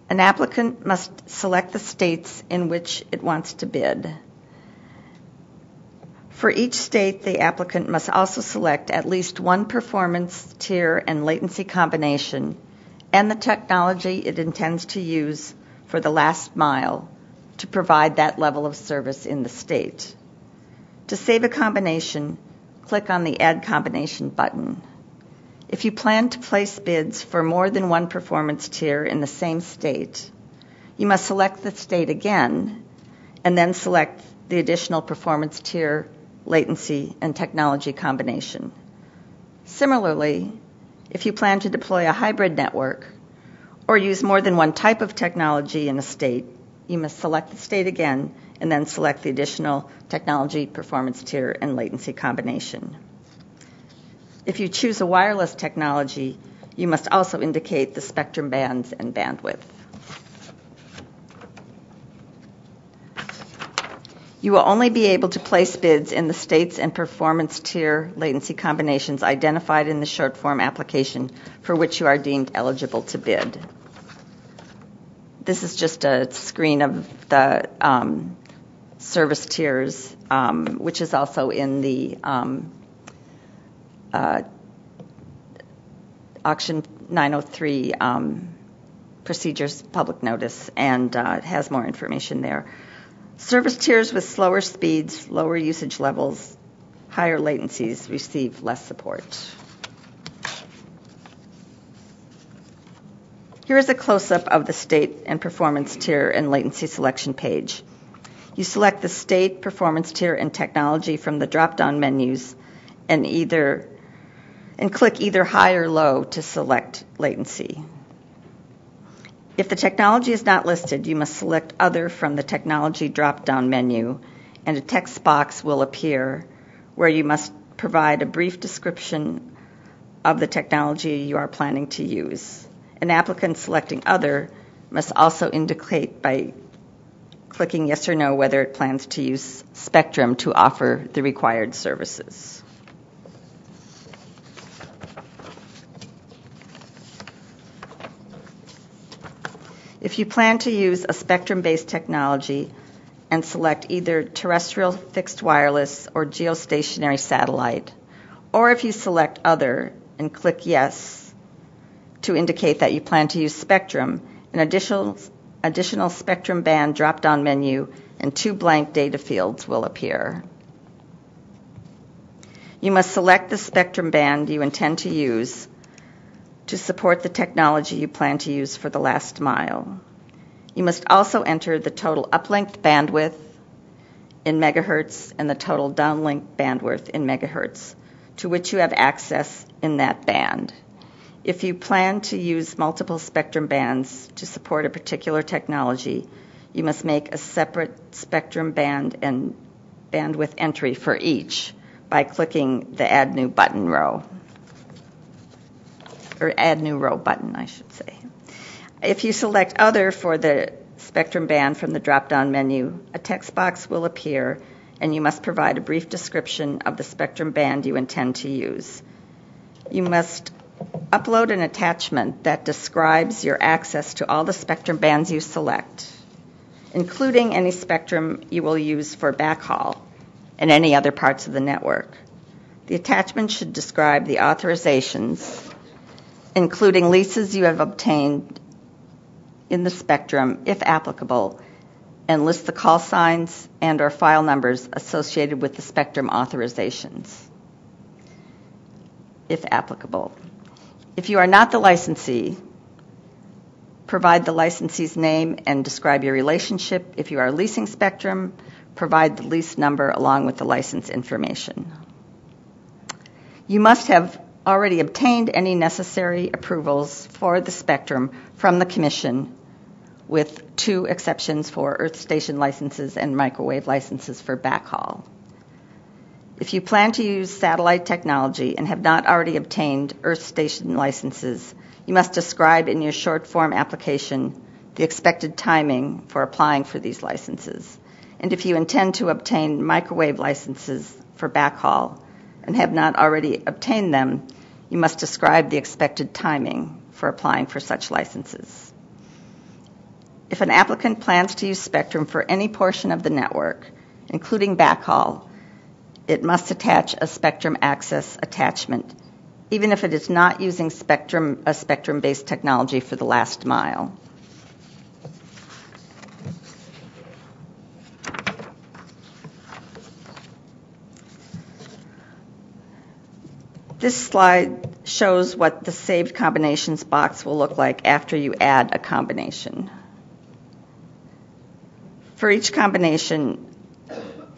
E: An applicant must select the states in which it wants to bid. For each state, the applicant must also select at least one performance tier and latency combination and the technology it intends to use for the last mile to provide that level of service in the state. To save a combination, click on the Add Combination button. If you plan to place bids for more than one performance tier in the same state, you must select the state again and then select the additional performance tier, latency, and technology combination. Similarly, if you plan to deploy a hybrid network or use more than one type of technology in a state, you must select the state again and then select the additional technology, performance tier, and latency combination. If you choose a wireless technology, you must also indicate the spectrum bands and bandwidth. You will only be able to place bids in the states and performance tier latency combinations identified in the short form application for which you are deemed eligible to bid. This is just a screen of the service tiers, which is also in the Auction 903 procedures public notice, and it has more information there. Service tiers with slower speeds, lower usage levels, higher latencies receive less support. Here is a close-up of the state and performance tier and latency selection page. You select the state, performance tier, and technology from the drop-down menus and click either high or low to select latency. If the technology is not listed, you must select Other from the Technology drop-down menu, and a text box will appear where you must provide a brief description of the technology you are planning to use. An applicant selecting Other must also indicate by clicking yes or no whether it plans to use spectrum to offer the required services. If you plan to use a spectrum-based technology and select either terrestrial fixed wireless or geostationary satellite, or if you select Other and click Yes to indicate that you plan to use spectrum, an additional spectrum band drop-down menu and 2 blank data fields will appear. You must select the spectrum band you intend to use to support the technology you plan to use for the last mile. You must also enter the total uplink bandwidth in megahertz and the total downlink bandwidth in megahertz to which you have access in that band. If you plan to use multiple spectrum bands to support a particular technology, you must make a separate spectrum band and bandwidth entry for each by clicking the Add New Button row. Or Add New Row button, I should say. If you select Other for the spectrum band from the drop-down menu, a text box will appear, and you must provide a brief description of the spectrum band you intend to use. You must upload an attachment that describes your access to all the spectrum bands you select, including any spectrum you will use for backhaul and any other parts of the network. The attachment should describe the authorizations, including leases you have obtained in the spectrum, if applicable, and list the call signs and or file numbers associated with the spectrum authorizations, if applicable. If you are not the licensee, provide the licensee's name and describe your relationship. If you are leasing spectrum, provide the lease number along with the license information. You must have already obtained any necessary approvals for the spectrum from the Commission, with 2 exceptions for earth station licenses and microwave licenses for backhaul. If you plan to use satellite technology and have not already obtained earth station licenses, you must describe in your short form application the expected timing for applying for these licenses. And if you intend to obtain microwave licenses for backhaul and have not already obtained them, you must describe the expected timing for applying for such licenses. If an applicant plans to use spectrum for any portion of the network, including backhaul, it must attach a spectrum access attachment, even if it is not using a spectrum-based technology for the last mile. This slide shows what the saved combinations box will look like after you add a combination. For each combination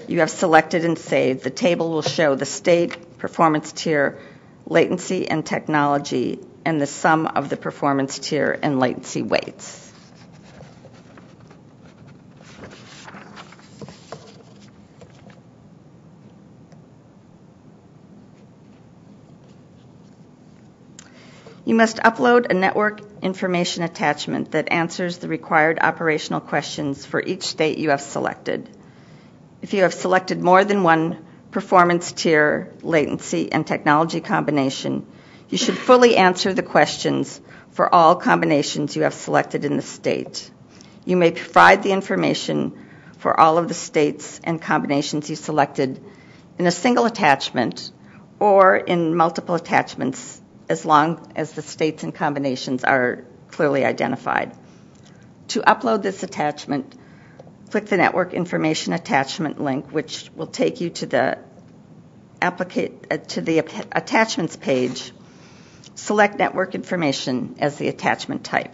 E: you have selected and saved, the table will show the state, performance tier, latency, and technology, and the sum of the performance tier and latency weights. You must upload a network information attachment that answers the required operational questions for each state you have selected. If you have selected more than one performance tier, latency, and technology combination, you should fully answer the questions for all combinations you have selected in the state. You may provide the information for all of the states and combinations you selected in a single attachment or in multiple attachments, as long as the states and combinations are clearly identified. To upload this attachment, click the Network Information Attachment link, which will take you to the Attachments page. Select Network Information as the attachment type.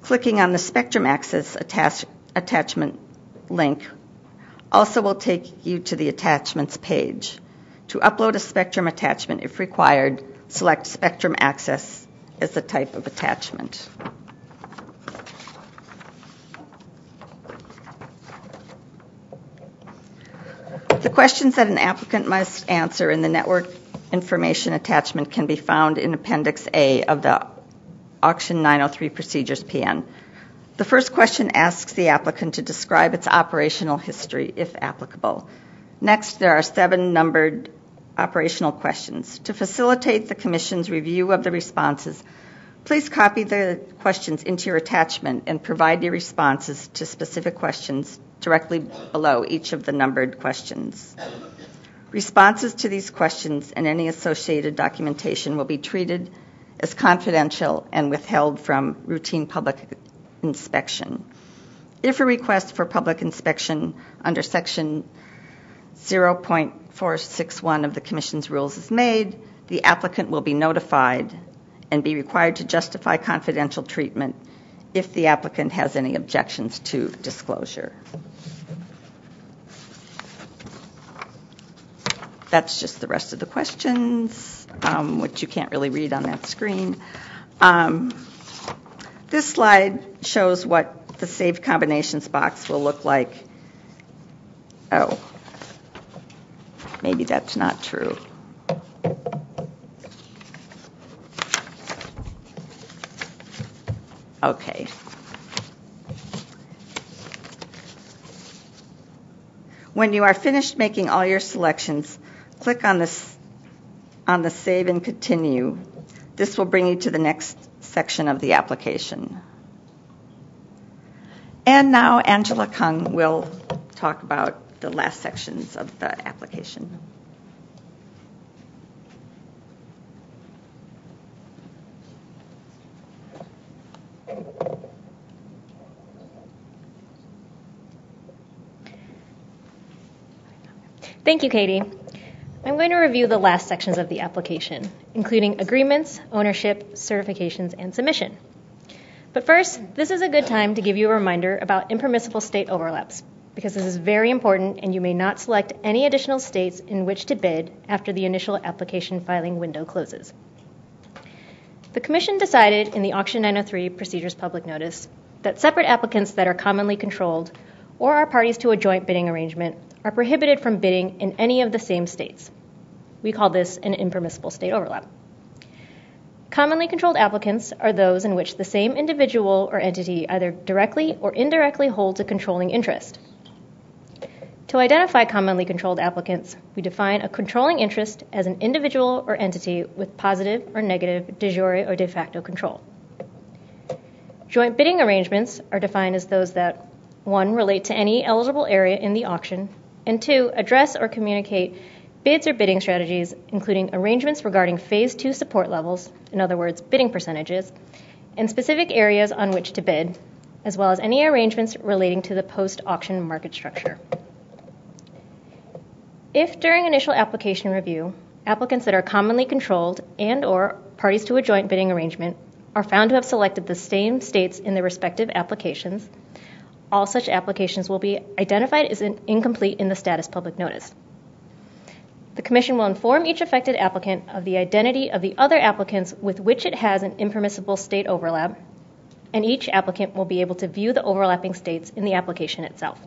E: Clicking on the Spectrum Access Attachment link also will take you to the Attachments page. To upload a Spectrum attachment, if required, select Spectrum Access as the type of attachment. The questions that an applicant must answer in the Network Information Attachment can be found in Appendix A of the Auction 903 Procedures PN. The first question asks the applicant to describe its operational history, if applicable. Next, there are 7 numbered operational questions. To facilitate the Commission's review of the responses, please copy the questions into your attachment and provide your responses to specific questions directly below each of the numbered questions. Responses to these questions and any associated documentation will be treated as confidential and withheld from routine public inspection. If a request for public inspection under Section 0.461 of the Commission's rules is made, the applicant will be notified and be required to justify confidential treatment if the applicant has any objections to disclosure. That's just the rest of the questions, which you can't really read on that screen. This slide shows what the saved combinations box will look like. Oh, maybe that's not true. Okay. When you are finished making all your selections, click on the Save and Continue. This will bring you to the next section of the application. And now Angela Kung will talk about the last sections of the application.
D: Thank you, Katie. I'm going to review the last sections of the application, including agreements, ownership, certifications, and submission. But first, this is a good time to give you a reminder about impermissible state overlaps, because this is very important and you may not select any additional states in which to bid after the initial application filing window closes. The Commission decided in the Auction 903 Procedures Public Notice that separate applicants that are commonly controlled or are parties to a joint bidding arrangement are prohibited from bidding in any of the same states. We call this an impermissible state overlap. Commonly controlled applicants are those in which the same individual or entity either directly or indirectly holds a controlling interest. To identify commonly controlled applicants, we define a controlling interest as an individual or entity with positive or negative de jure or de facto control. Joint bidding arrangements are defined as those that, 1, relate to any eligible area in the auction, and 2, address or communicate bids or bidding strategies, including arrangements regarding Phase 2 support levels, in other words, bidding percentages, and specific areas on which to bid, as well as any arrangements relating to the post-auction market structure. If during initial application review, applicants that are commonly controlled and/or parties to a joint bidding arrangement are found to have selected the same states in their respective applications, all such applications will be identified as incomplete in the status public notice. The Commission will inform each affected applicant of the identity of the other applicants with which it has an impermissible state overlap, and each applicant will be able to view the overlapping states in the application itself.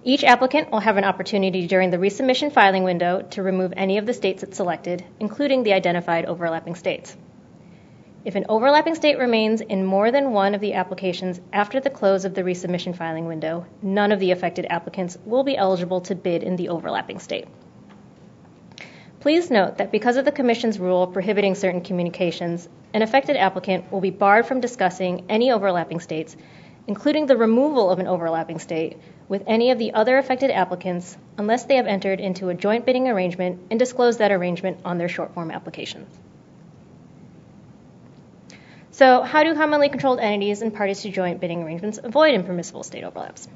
D: Each applicant will have an opportunity during the resubmission filing window to remove any of the states it selected, including the identified overlapping states. If an overlapping state remains in more than one of the applications after the close of the resubmission filing window, none of the affected applicants will be eligible to bid in the overlapping state. Please note that because of the Commission's rule prohibiting certain communications, an affected applicant will be barred from discussing any overlapping states, including the removal of an overlapping state, with any of the other affected applicants unless they have entered into a joint bidding arrangement and disclosed that arrangement on their short-form applications. So, how do commonly controlled entities and parties to joint bidding arrangements avoid impermissible state overlaps?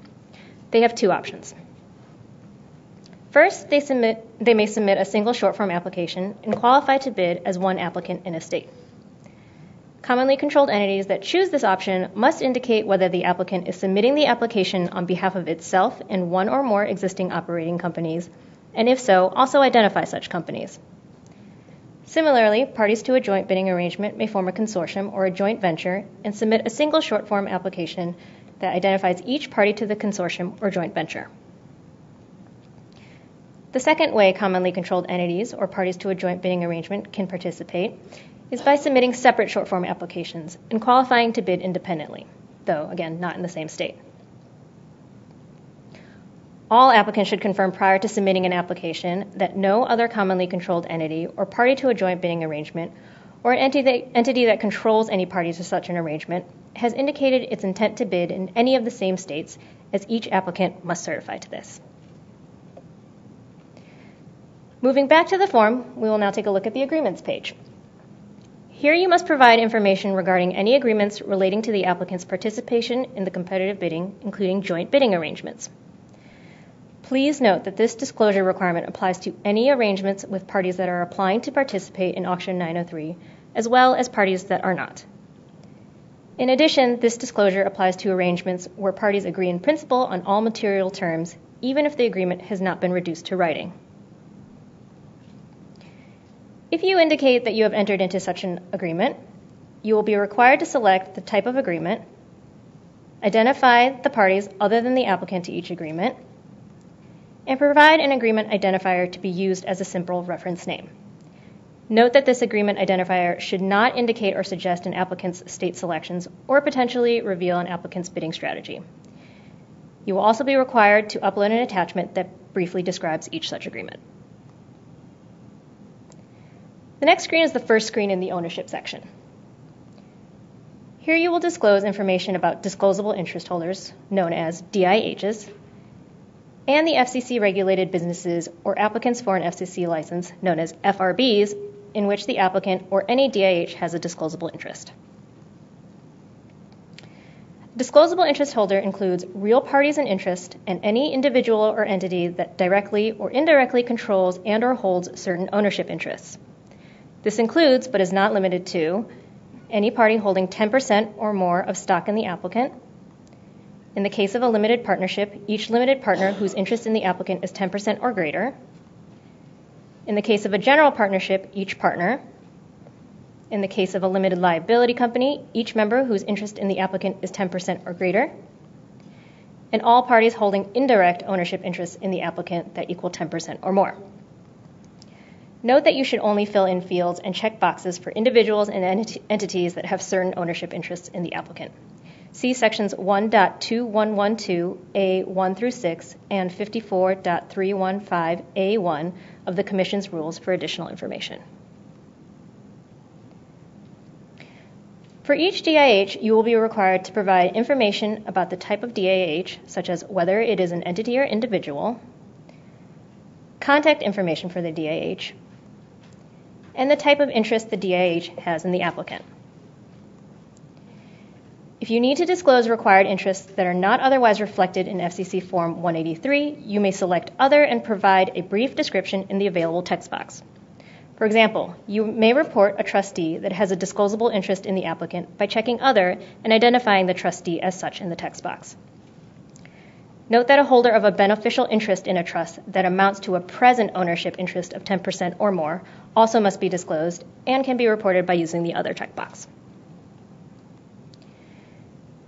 D: They have two options. First, they may submit a single short-form application and qualify to bid as one applicant in a state. Commonly controlled entities that choose this option must indicate whether the applicant is submitting the application on behalf of itself and one or more existing operating companies, and if so, also identify such companies. Similarly, parties to a joint bidding arrangement may form a consortium or a joint venture and submit a single short-form application that identifies each party to the consortium or joint venture. The second way commonly controlled entities or parties to a joint bidding arrangement can participate is by submitting separate short-form applications and qualifying to bid independently, though, again, not in the same state. All applicants should confirm prior to submitting an application that no other commonly controlled entity or party to a joint bidding arrangement or an entity that controls any parties to such an arrangement has indicated its intent to bid in any of the same states, as each applicant must certify to this. Moving back to the form, we will now take a look at the agreements page. Here you must provide information regarding any agreements relating to the applicant's participation in the competitive bidding, including joint bidding arrangements. Please note that this disclosure requirement applies to any arrangements with parties that are applying to participate in Auction 903, as well as parties that are not. In addition, this disclosure applies to arrangements where parties agree in principle on all material terms, even if the agreement has not been reduced to writing. If you indicate that you have entered into such an agreement, you will be required to select the type of agreement, identify the parties other than the applicant to each agreement, and provide an agreement identifier to be used as a simple reference name. Note that this agreement identifier should not indicate or suggest an applicant's state selections or potentially reveal an applicant's bidding strategy. You will also be required to upload an attachment that briefly describes each such agreement. The next screen is the first screen in the ownership section. Here you will disclose information about disclosable interest holders, known as DIHs, and the FCC-regulated businesses or applicants for an FCC license, known as FRBs, in which the applicant or any DIH has a disclosable interest. Disclosable interest holder includes real parties in interest and any individual or entity that directly or indirectly controls and or holds certain ownership interests. This includes, but is not limited to, any party holding 10% or more of stock in the applicant. In the case of a limited partnership, each limited partner whose interest in the applicant is 10% or greater. In the case of a general partnership, each partner. In the case of a limited liability company, each member whose interest in the applicant is 10% or greater. And all parties holding indirect ownership interests in the applicant that equal 10% or more. Note that you should only fill in fields and check boxes for individuals and entities that have certain ownership interests in the applicant. See sections 1.2112A1 through 6 and 54.315A1 of the Commission's rules for additional information. For each DIH, you will be required to provide information about the type of DIH, such as whether it is an entity or individual, contact information for the DIH, and the type of interest the DIH has in the applicant. If you need to disclose required interests that are not otherwise reflected in FCC Form 183, you may select Other and provide a brief description in the available text box. For example, you may report a trustee that has a disclosable interest in the applicant by checking Other and identifying the trustee as such in the text box. Note that a holder of a beneficial interest in a trust that amounts to a present ownership interest of 10% or more also must be disclosed and can be reported by using the Other checkbox.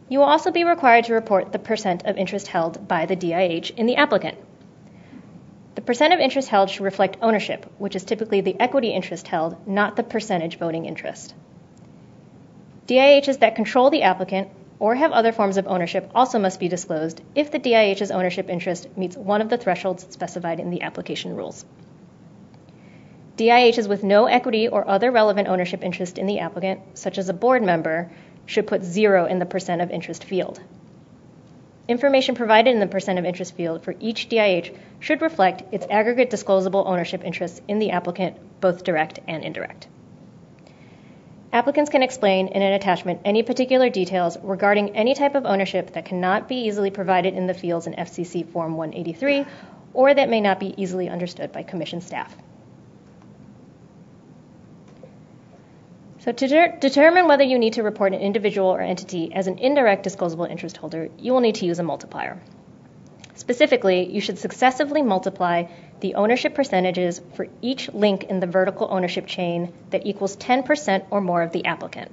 D: You will also be required to report the percent of interest held by the DIH in the applicant. The percent of interest held should reflect ownership, which is typically the equity interest held, not the percentage voting interest. DIHs that control the applicant or have other forms of ownership also must be disclosed if the DIH's ownership interest meets one of the thresholds specified in the application rules. DIHs with no equity or other relevant ownership interest in the applicant, such as a board member, should put 0 in the percent of interest field. Information provided in the percent of interest field for each DIH should reflect its aggregate disclosable ownership interests in the applicant, both direct and indirect. Applicants can explain in an attachment any particular details regarding any type of ownership that cannot be easily provided in the fields in FCC Form 183 or that may not be easily understood by Commission staff. So to determine whether you need to report an individual or entity as an indirect disclosable interest holder, you will need to use a multiplier. Specifically, you should successively multiply the ownership percentages for each link in the vertical ownership chain that equals 10% or more of the applicant.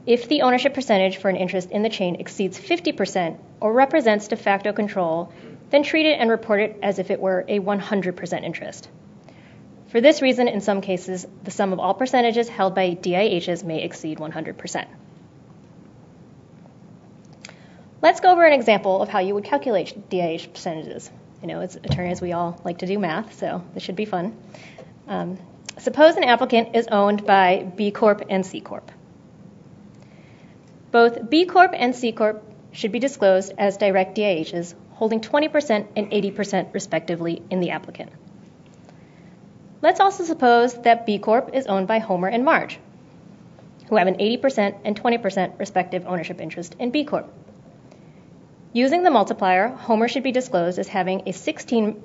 D: If the ownership percentage for an interest in the chain exceeds 50% or represents de facto control, then treat it and report it as if it were a 100% interest. For this reason, in some cases, the sum of all percentages held by DIHs may exceed 100%. Let's go over an example of how you would calculate DIH percentages. I know as attorneys we all like to do math, so this should be fun. Suppose an applicant is owned by B Corp and C Corp. Both B Corp and C Corp should be disclosed as direct DIHs, holding 20% and 80% respectively in the applicant. Let's also suppose that B Corp is owned by Homer and Marge, who have an 80% and 20% respective ownership interest in B Corp. Using the multiplier, Homer should be disclosed as having a 16%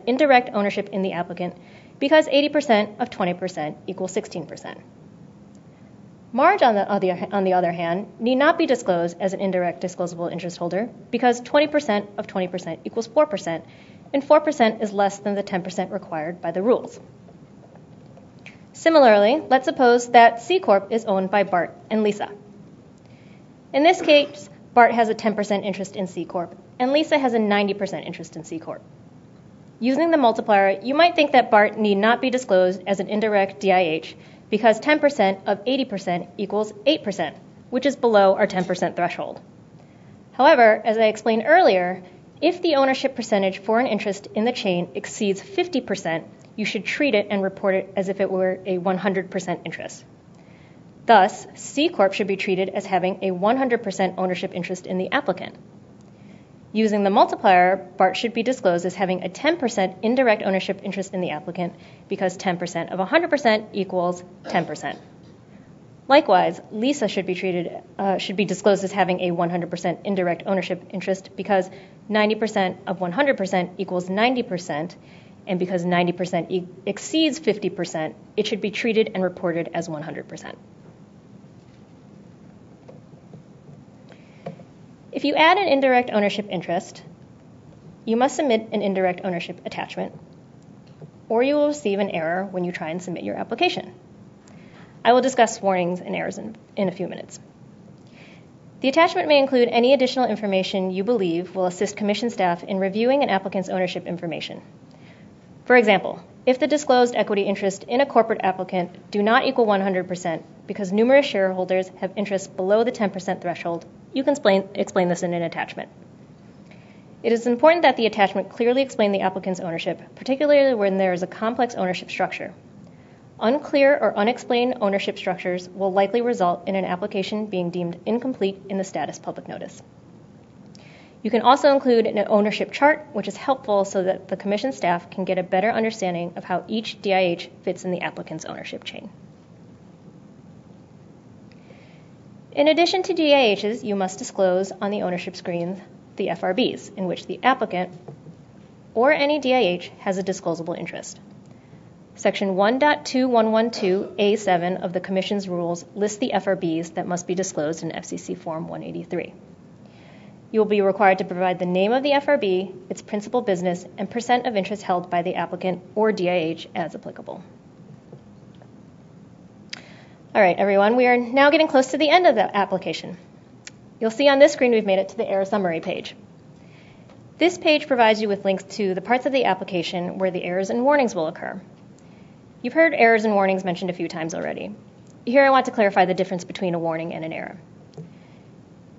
D: indirect ownership in the applicant because 80% of 20% equals 16%. Marge, on the other hand, need not be disclosed as an indirect disclosable interest holder because 20% of 20% equals 4%, and 4% is less than the 10% required by the rules. Similarly, let's suppose that C Corp is owned by Bart and Lisa. In this case, Bart has a 10% interest in C Corp, and Lisa has a 90% interest in C Corp. Using the multiplier, you might think that Bart need not be disclosed as an indirect DIH because 10% of 80% equals 8%, which is below our 10% threshold. However, as I explained earlier, if the ownership percentage for an interest in the chain exceeds 50%, you should treat it and report it as if it were a 100% interest. Thus, C Corp should be treated as having a 100% ownership interest in the applicant. Using the multiplier, Bart should be disclosed as having a 10% indirect ownership interest in the applicant because 10% of 100% equals 10%. Likewise, Lisa should be disclosed as having a 100% indirect ownership interest because 90% of 100% equals 90%, and because 90% exceeds 50%, it should be treated and reported as 100%. If you add an indirect ownership interest, you must submit an indirect ownership attachment, or you will receive an error when you try and submit your application. I will discuss warnings and errors in a few minutes. The attachment may include any additional information you believe will assist Commission staff in reviewing an applicant's ownership information. For example, if the disclosed equity interest in a corporate applicant do not equal 100% because numerous shareholders have interests below the 10% threshold, you can explain this in an attachment. It is important that the attachment clearly explain the applicant's ownership, particularly when there is a complex ownership structure. Unclear or unexplained ownership structures will likely result in an application being deemed incomplete in the status public notice. You can also include an ownership chart, which is helpful so that the Commission staff can get a better understanding of how each DIH fits in the applicant's ownership chain. In addition to DIHs, you must disclose on the ownership screen the FRBs, in which the applicant or any DIH has a disclosable interest. Section 1.2112A7 of the Commission's rules lists the FRBs that must be disclosed in FCC Form 183. You will be required to provide the name of the FRB, its principal business, and percent of interest held by the applicant or DIH as applicable. All right, everyone, we are now getting close to the end of the application. You'll see on this screen we've made it to the error summary page. This page provides you with links to the parts of the application where the errors and warnings will occur. You've heard errors and warnings mentioned a few times already. Here I want to clarify the difference between a warning and an error.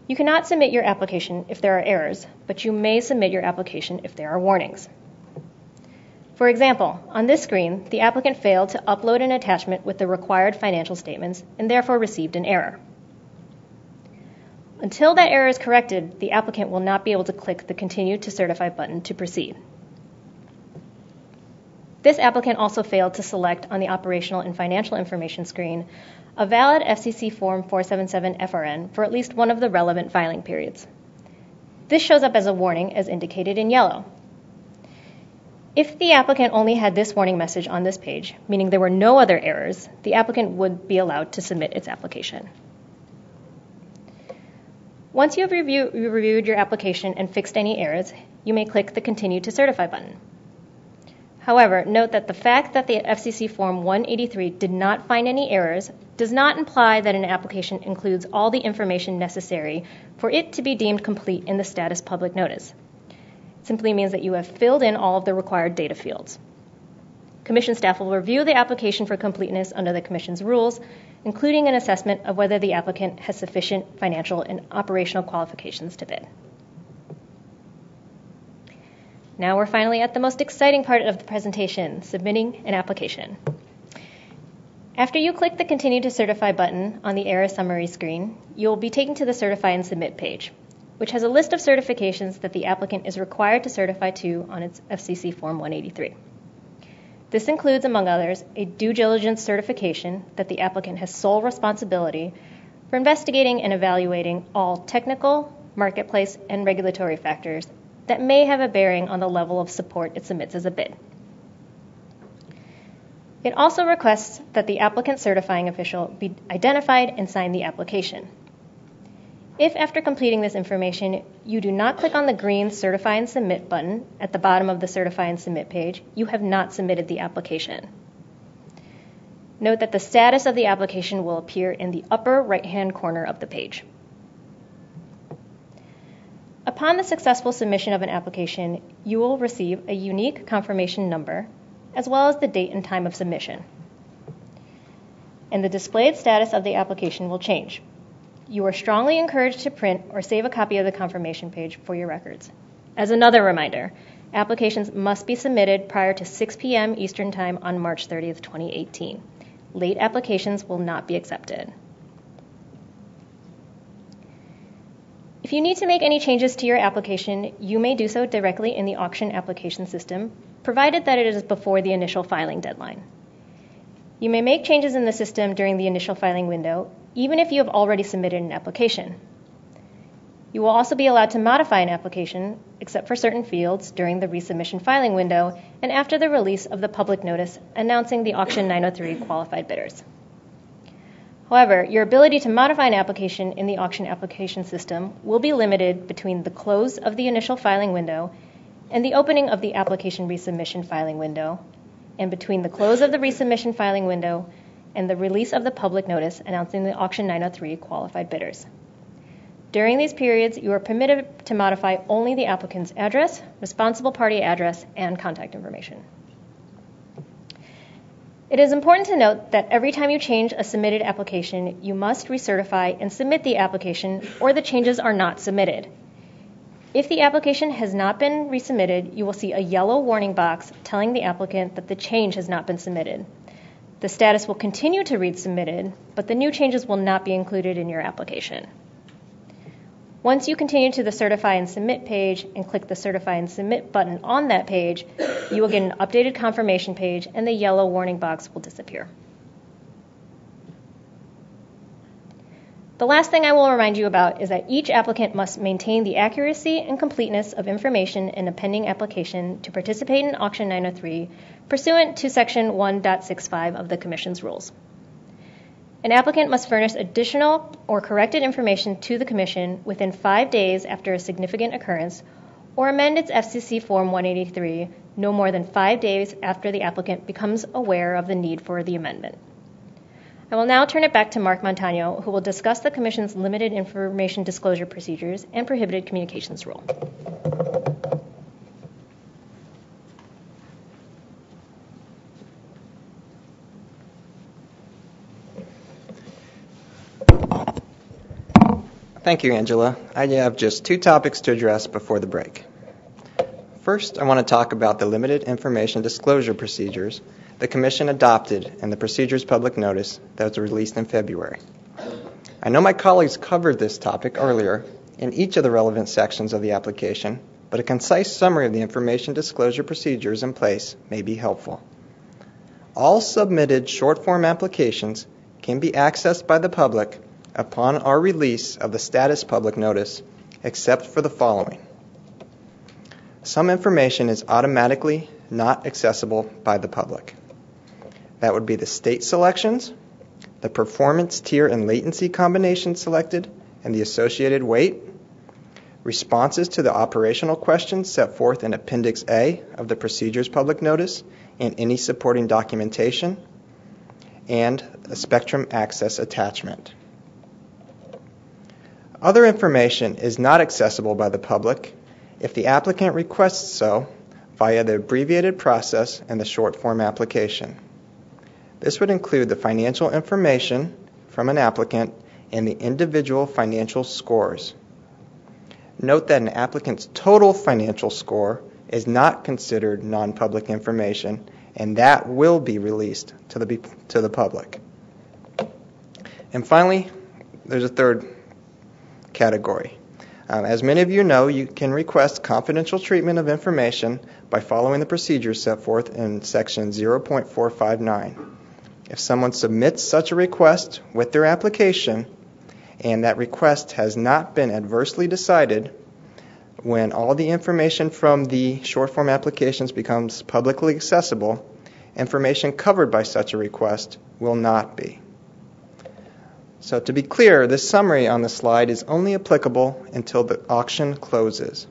D: You cannot submit your application if there are errors, but you may submit your application if there are warnings. For example, on this screen, the applicant failed to upload an attachment with the required financial statements and therefore received an error. Until that error is corrected, the applicant will not be able to click the Continue to Certify button to proceed. This applicant also failed to select on the operational and financial information screen a valid FCC Form 477 FRN for at least one of the relevant filing periods. This shows up as a warning as indicated in yellow. If the applicant only had this warning message on this page, meaning there were no other errors, the applicant would be allowed to submit its application. Once you have reviewed your application and fixed any errors, you may click the Continue to Certify button. However, note that the fact that the FCC Form 183 did not find any errors does not imply that an application includes all the information necessary for it to be deemed complete in the status public notice. It simply means that you have filled in all of the required data fields. Commission staff will review the application for completeness under the Commission's rules, including an assessment of whether the applicant has sufficient financial and operational qualifications to bid. Now we're finally at the most exciting part of the presentation, submitting an application. After you click the Continue to Certify button on the error summary screen, you'll be taken to the Certify and Submit page, which has a list of certifications that the applicant is required to certify to on its FCC Form 183. This includes, among others, a due diligence certification that the applicant has sole responsibility for investigating and evaluating all technical, marketplace, and regulatory factors that may have a bearing on the level of support it submits as a bid. It also requests that the applicant certifying official be identified and sign the application. If after completing this information, you do not click on the green Certify and Submit button at the bottom of the Certify and Submit page, you have not submitted the application. Note that the status of the application will appear in the upper right-hand corner of the page. Upon the successful submission of an application, you will receive a unique confirmation number, as well as the date and time of submission. And the displayed status of the application will change. You are strongly encouraged to print or save a copy of the confirmation page for your records. As another reminder, applications must be submitted prior to 6 p.m. Eastern Time on March 30th, 2018. Late applications will not be accepted. If you need to make any changes to your application, you may do so directly in the auction application system, provided that it is before the initial filing deadline. You may make changes in the system during the initial filing window, even if you have already submitted an application. You will also be allowed to modify an application, except for certain fields, during the resubmission filing window and after the release of the public notice announcing the Auction 903 qualified bidders. However, your ability to modify an application in the auction application system will be limited between the close of the initial filing window and the opening of the application resubmission filing window, and between the close of the resubmission filing window and the release of the public notice announcing the Auction 903 qualified bidders. During these periods, you are permitted to modify only the applicant's address, responsible party address, and contact information. It is important to note that every time you change a submitted application, you must recertify and submit the application, or the changes are not submitted. If the application has not been resubmitted, you will see a yellow warning box telling the applicant that the change has not been submitted. The status will continue to read submitted, but the new changes will not be included in your application. Once you continue to the Certify and Submit page and click the Certify and Submit button on that page, you will get an updated confirmation page and the yellow warning box will disappear. The last thing I will remind you about is that each applicant must maintain the accuracy and completeness of information in a pending application to participate in Auction 903 pursuant to Section 1.65 of the Commission's rules. An applicant must furnish additional or corrected information to the Commission within 5 days after a significant occurrence, or amend its FCC Form 183 no more than 5 days after the applicant becomes aware of the need for the amendment. I will now turn it back to Mark Montano, who will discuss the Commission's limited information disclosure procedures and prohibited communications rule.
C: Thank you, Angela. I have just 2 topics to address before the break. First, I want to talk about the limited information disclosure procedures the Commission adopted in the Procedures Public Notice that was released in February. I know my colleagues covered this topic earlier in each of the relevant sections of the application, but a concise summary of the information disclosure procedures in place may be helpful. All submitted short-form applications can be accessed by the public upon our release of the status public notice, except for the following. Some information is automatically not accessible by the public. That would be the state selections, the performance tier and latency combination selected, and the associated weight, responses to the operational questions set forth in Appendix A of the Procedures Public Notice and any supporting documentation, and a spectrum access attachment. Other information is not accessible by the public if the applicant requests so via the abbreviated process in the short form application. This would include the financial information from an applicant and the individual financial scores. Note that an applicant's total financial score is not considered non-public information, and that will be released to the public. And finally, there's a third category. As many of you know, you can request confidential treatment of information by following the procedures set forth in Section 0.459. If someone submits such a request with their application and that request has not been adversely decided, when all the information from the short-form applications becomes publicly accessible, information covered by such a request will not be. So to be clear, this summary on the slide is only applicable until the auction closes.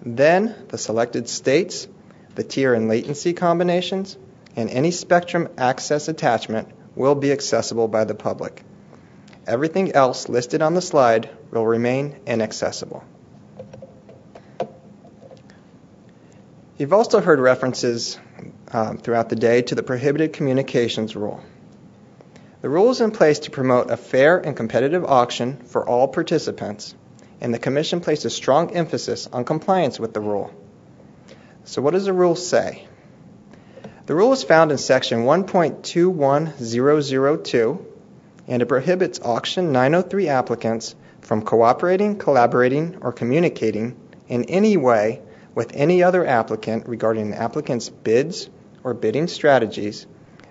C: Then the selected states, the tier and latency combinations, and any spectrum access attachment will be accessible by the public. Everything else listed on the slide will remain inaccessible. You've also heard references throughout the day to the prohibited communications rule. The rule is in place to promote a fair and competitive auction for all participants, and the Commission placed a strong emphasis on compliance with the rule. So what does the rule say? The rule is found in Section 1.21002, and it prohibits Auction 903 applicants from cooperating, collaborating, or communicating in any way with any other applicant regarding the applicant's bids or bidding strategies,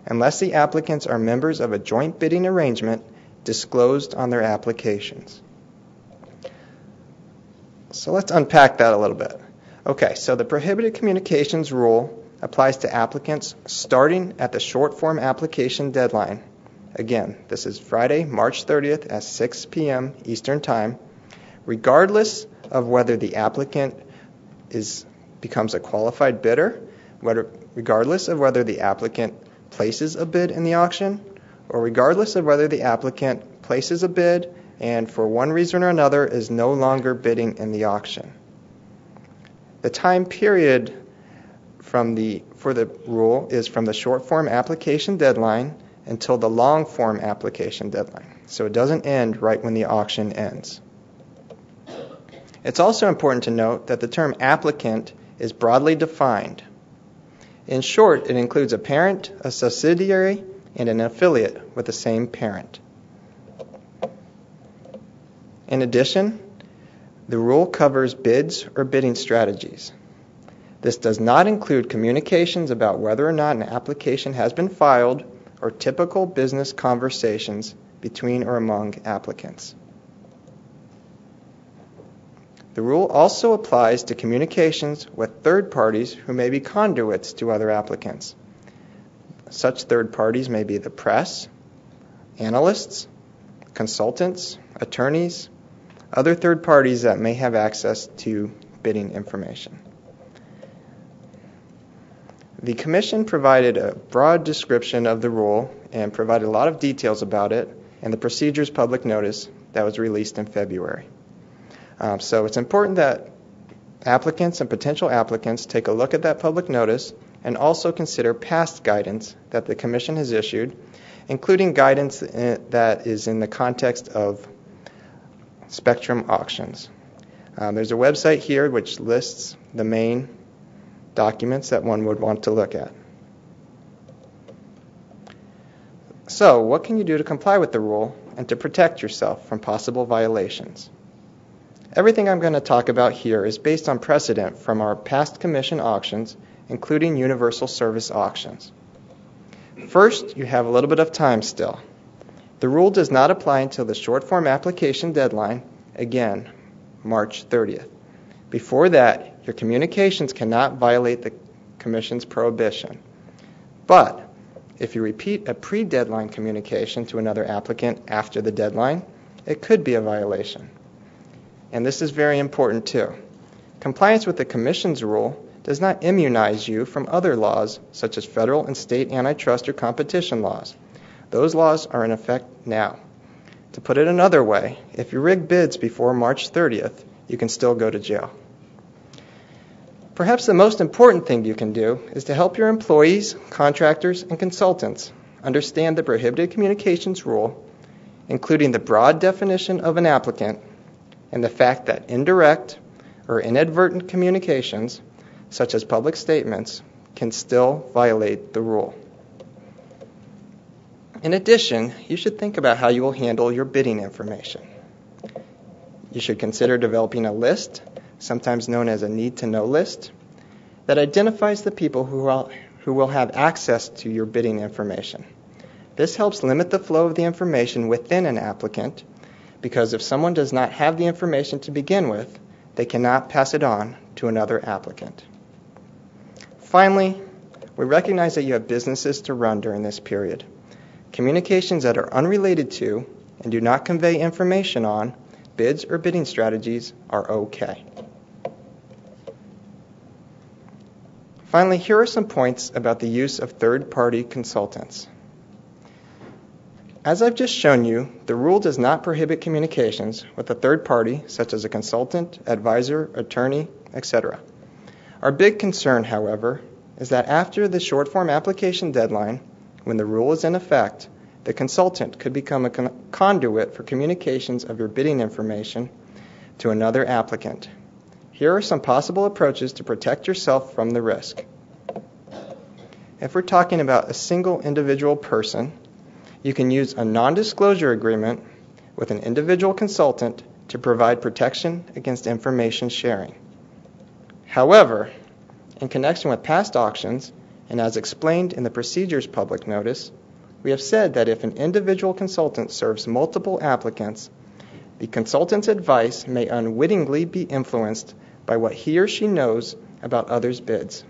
C: unless the applicants are members of a joint bidding arrangement disclosed on their applications. So let's unpack that a little bit. Okay, so the prohibited communications rule applies to applicants starting at the short form application deadline. Again, this is Friday, March 30th at 6 p.m. Eastern Time, regardless of whether the applicant becomes a qualified bidder, regardless of whether the applicant places a bid in the auction, or regardless of whether the applicant places a bid and for one reason or another is no longer bidding in the auction. The time period for the rule is from the short form application deadline until the long form application deadline. So it doesn't end right when the auction ends. It's also important to note that the term applicant is broadly defined. In short, it includes a parent, a subsidiary, and an affiliate with the same parent. In addition, the rule covers bids or bidding strategies. This does not include communications about whether or not an application has been filed or typical business conversations between or among applicants. The rule also applies to communications with third parties who may be conduits to other applicants. Such third parties may be the press, analysts, consultants, attorneys, other third parties that may have access to bidding information. The Commission provided a broad description of the rule and provided a lot of details about it in the procedures public notice that was released in February. So it's important that applicants and potential applicants take a look at that public notice and also consider past guidance that the Commission has issued, including guidance that is in the context of spectrum auctions. There's a website here which lists the main documents that one would want to look at. So, what can you do to comply with the rule and to protect yourself from possible violations? Everything I'm going to talk about here is based on precedent from our past Commission auctions, including universal service auctions. First, you have a little bit of time still. The rule does not apply until the short form application deadline, again, March 30th. Before that, your communications cannot violate the Commission's prohibition. But if you repeat a pre-deadline communication to another applicant after the deadline, it could be a violation. And this is very important too. Compliance with the Commission's rule does not immunize you from other laws such as federal and state antitrust or competition laws. Those laws are in effect now. To put it another way, if you rig bids before March 30th, you can still go to jail. Perhaps the most important thing you can do is to help your employees, contractors, and consultants understand the prohibited communications rule, including the broad definition of an applicant and the fact that indirect or inadvertent communications, such as public statements, can still violate the rule. In addition, you should think about how you will handle your bidding information. You should consider developing a list, sometimes known as a need-to-know list, that identifies the people who will have access to your bidding information. This helps limit the flow of the information within an applicant, because if someone does not have the information to begin with, they cannot pass it on to another applicant. Finally, we recognize that you have businesses to run during this period. Communications that are unrelated to and do not convey information on bids or bidding strategies are okay. Finally, here are some points about the use of third-party consultants. As I've just shown you, the rule does not prohibit communications with a third party, such as a consultant, advisor, attorney, etc. Our big concern, however, is that after the short-form application deadline, when the rule is in effect, the consultant could become a conduit for communications of your bidding information to another applicant. Here are some possible approaches to protect yourself from the risk. If we're talking about a single individual person, you can use a non-disclosure agreement with an individual consultant to provide protection against information sharing. However, in connection with past auctions, and as explained in the procedures public notice, we have said that if an individual consultant serves multiple applicants, the consultant's advice may unwittingly be influenced by what he or she knows about others' bids.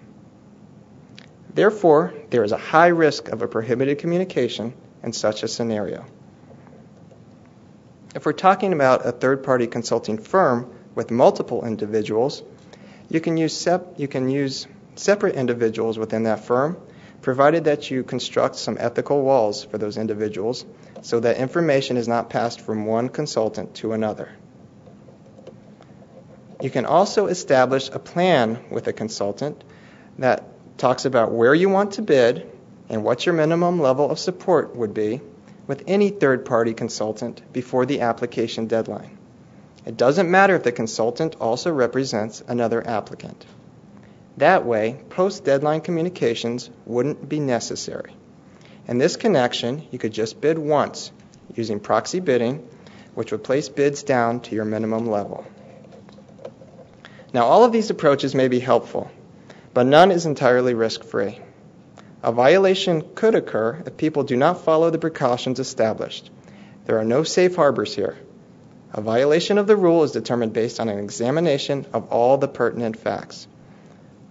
C: Therefore, there is a high risk of a prohibited communication in such a scenario. If we're talking about a third-party consulting firm with multiple individuals, you can use separate individuals within that firm, provided that you construct some ethical walls for those individuals so that information is not passed from one consultant to another. You can also establish a plan with a consultant that talks about where you want to bid and what your minimum level of support would be with any third-party consultant before the application deadline. It doesn't matter if the consultant also represents another applicant. That way, post-deadline communications wouldn't be necessary. In this connection, you could just bid once using proxy bidding, which would place bids down to your minimum level. Now, all of these approaches may be helpful, but none is entirely risk-free. A violation could occur if people do not follow the precautions established. There are no safe harbors here. A violation of the rule is determined based on an examination of all the pertinent facts.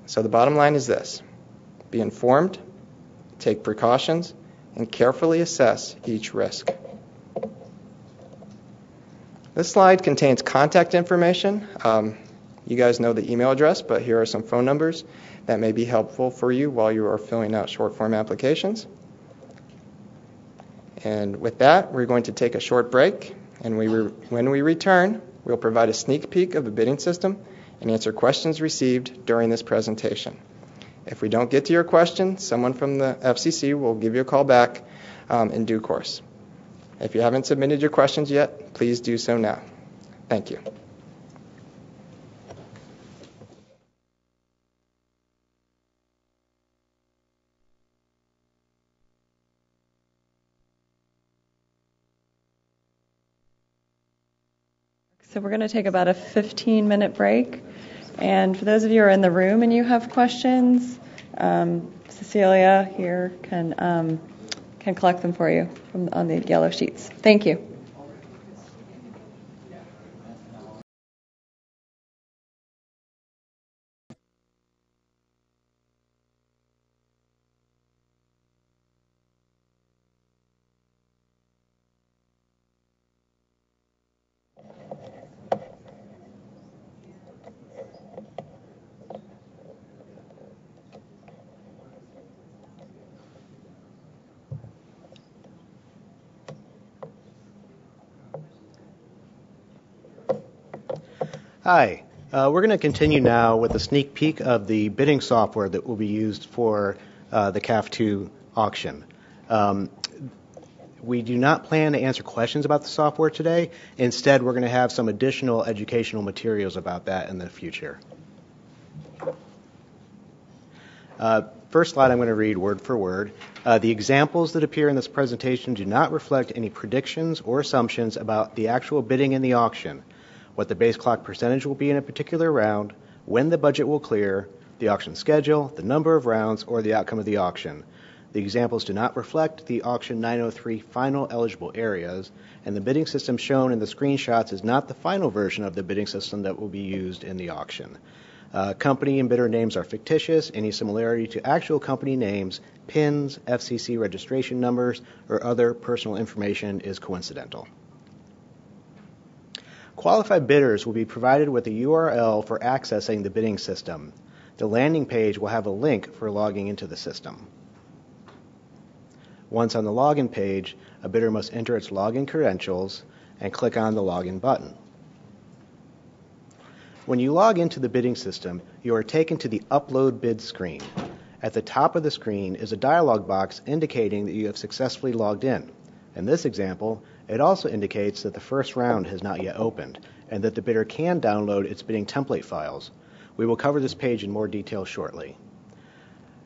C: So the bottom line is this: be informed, take precautions, and carefully assess each risk. This slide contains contact information. You guys know the email address, but here are some phone numbers that may be helpful for you while you are filling out short form applications. And with that, we're going to take a short break, and when we return, we'll provide a sneak peek of the bidding system and answer questions received during this presentation. If we don't get to your question, someone from the FCC will give you a call back in due course. If you haven't submitted your questions yet, please do so now. Thank you.
A: So we're going to take about a 15-minute break. And for those of you who are in the room and you have questions, Cecilia here can collect them for you on the yellow sheets. Thank you.
F: Hi. We're going to continue now with a sneak peek of the bidding software that will be used for the CAF 2 auction. We do not plan to answer questions about the software today. Instead, we're going to have some additional educational materials about that in the future. First slide I'm going to read word for word. The examples that appear in this presentation do not reflect any predictions or assumptions about the actual bidding in the auction, what the base clock percentage will be in a particular round, when the budget will clear, the auction schedule, the number of rounds, or the outcome of the auction. The examples do not reflect the Auction 903 final eligible areas, and the bidding system shown in the screenshots is not the final version of the bidding system that will be used in the auction. Company and bidder names are fictitious. Any similarity to actual company names, PINs, FCC registration numbers, or other personal information is coincidental. Qualified bidders will be provided with a URL for accessing the bidding system. The landing page will have a link for logging into the system. Once on the login page, a bidder must enter its login credentials and click on the login button. When you log into the bidding system, you are taken to the Upload Bid screen. At the top of the screen is a dialog box indicating that you have successfully logged in. In this example, it also indicates that the first round has not yet opened and that the bidder can download its bidding template files. We will cover this page in more detail shortly.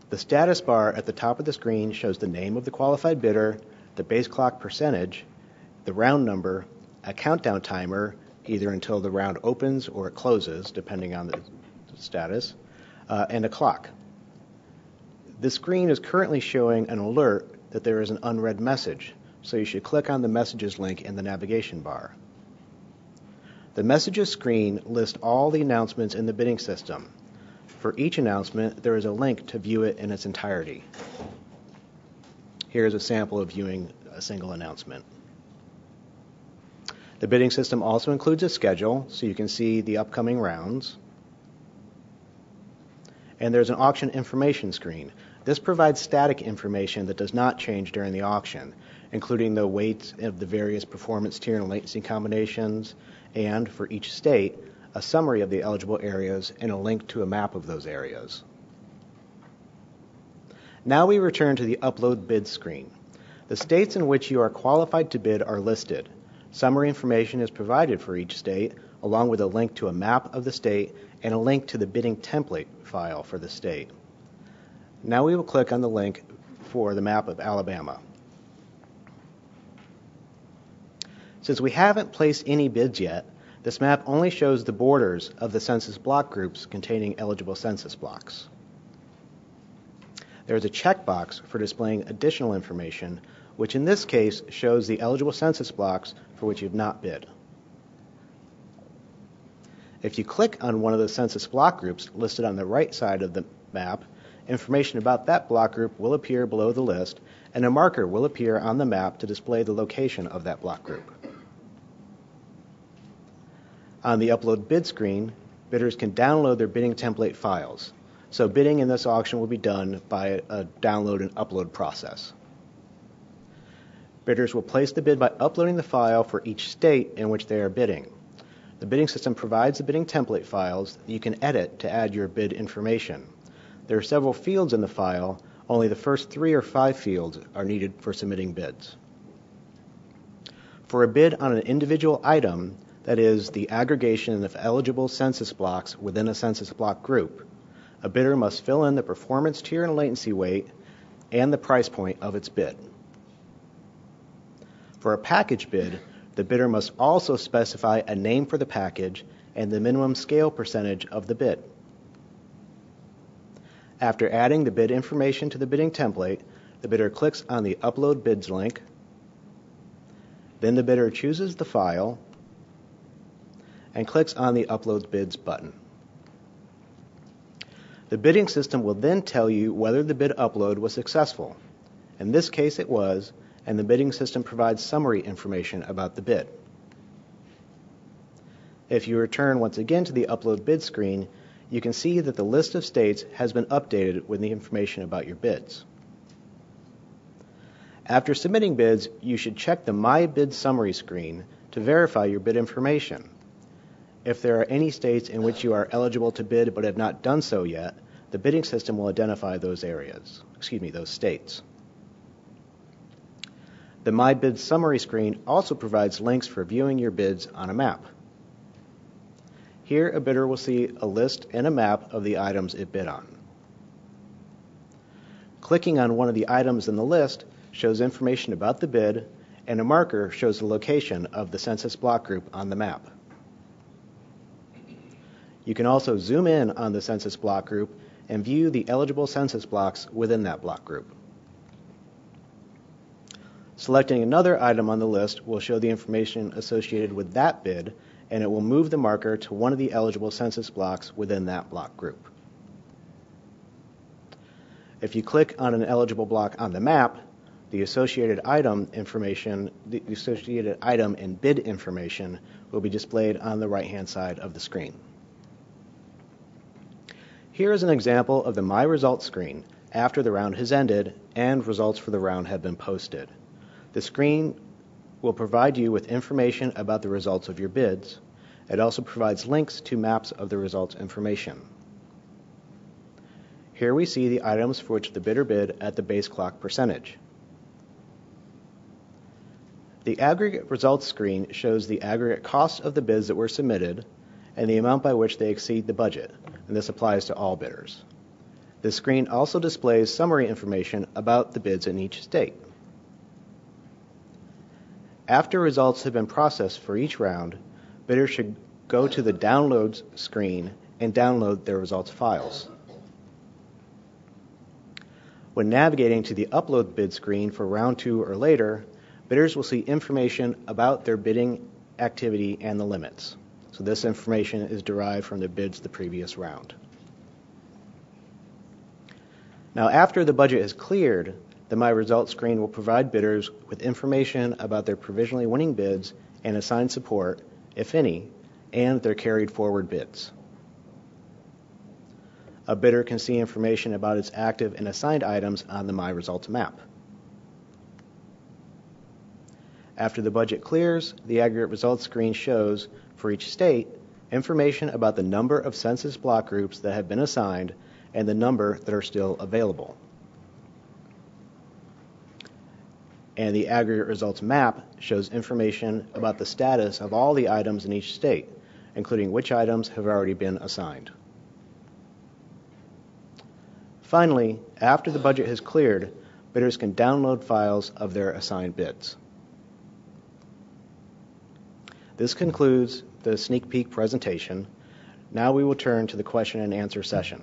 F: The status bar at the top of the screen shows the name of the qualified bidder, the base clock percentage, the round number, a countdown timer, either until the round opens or it closes, depending on the status, and a clock. The screen is currently showing an alert that there is an unread message, so you should click on the Messages link in the navigation bar. The Messages screen lists all the announcements in the bidding system. For each announcement, there is a link to view it in its entirety. Here's a sample of viewing a single announcement. The bidding system also includes a schedule, so you can see the upcoming rounds. And there's an auction information screen. This provides static information that does not change during the auction, including the weights of the various performance tier and latency combinations, and for each state, a summary of the eligible areas and a link to a map of those areas. Now we return to the Upload Bid screen. The states in which you are qualified to bid are listed. Summary information is provided for each state, along with a link to a map of the state and a link to the bidding template file for the state. Now we will click on the link for the map of Alabama. Since we haven't placed any bids yet, this map only shows the borders of the census block groups containing eligible census blocks. There is a checkbox for displaying additional information, which in this case shows the eligible census blocks for which you have not bid. If you click on one of the census block groups listed on the right side of the map, information about that block group will appear below the list, and a marker will appear on the map to display the location of that block group. On the Upload Bid screen, bidders can download their bidding template files. So bidding in this auction will be done by a download and upload process. Bidders will place the bid by uploading the file for each state in which they are bidding. The bidding system provides the bidding template files that you can edit to add your bid information. There are several fields in the file. Only the first 3 or 5 fields are needed for submitting bids. For a bid on an individual item, that is, the aggregation of eligible census blocks within a census block group, a bidder must fill in the performance tier and latency weight and the price point of its bid. For a package bid, the bidder must also specify a name for the package and the minimum scale percentage of the bid. After adding the bid information to the bidding template, the bidder clicks on the Upload Bids link. Then the bidder chooses the file and clicks on the Upload Bids button. The bidding system will then tell you whether the bid upload was successful. In this case it was, and the bidding system provides summary information about the bid. If you return once again to the Upload Bid screen, you can see that the list of states has been updated with the information about your bids. After submitting bids, you should check the My Bid Summary screen to verify your bid information. If there are any states in which you are eligible to bid but have not done so yet, the bidding system will identify those states. The My Bid Summary screen also provides links for viewing your bids on a map. Here, a bidder will see a list and a map of the items it bid on. Clicking on one of the items in the list shows information about the bid, and a marker shows the location of the census block group on the map. You can also zoom in on the census block group and view the eligible census blocks within that block group. Selecting another item on the list will show the information associated with that bid, and it will move the marker to one of the eligible census blocks within that block group. If you click on an eligible block on the map, the associated item and bid information will be displayed on the right-hand side of the screen. Here is an example of the My Results screen after the round has ended and results for the round have been posted. The screen will provide you with information about the results of your bids. It also provides links to maps of the results information. Here we see the items for which the bidder bid at the base clock percentage. The aggregate results screen shows the aggregate cost of the bids that were submitted and the amount by which they exceed the budget, and this applies to all bidders. The screen also displays summary information about the bids in each state. After results have been processed for each round, bidders should go to the Downloads screen and download their results files. When navigating to the Upload Bid screen for round 2 or later, bidders will see information about their bidding activity and the limits. So this information is derived from the bids the previous round. Now, after the budget is cleared, the My Results screen will provide bidders with information about their provisionally winning bids and assigned support, if any, and their carried forward bids. A bidder can see information about its active and assigned items on the My Results map. After the budget clears, the aggregate results screen shows, for each state, information about the number of census block groups that have been assigned and the number that are still available. and the aggregate results map shows information about the status of all the items in each state, including which items have already been assigned. Finally, after the budget has cleared, bidders can download files of their assigned bids. This concludes the sneak peek presentation. Now we will turn to the question and answer session.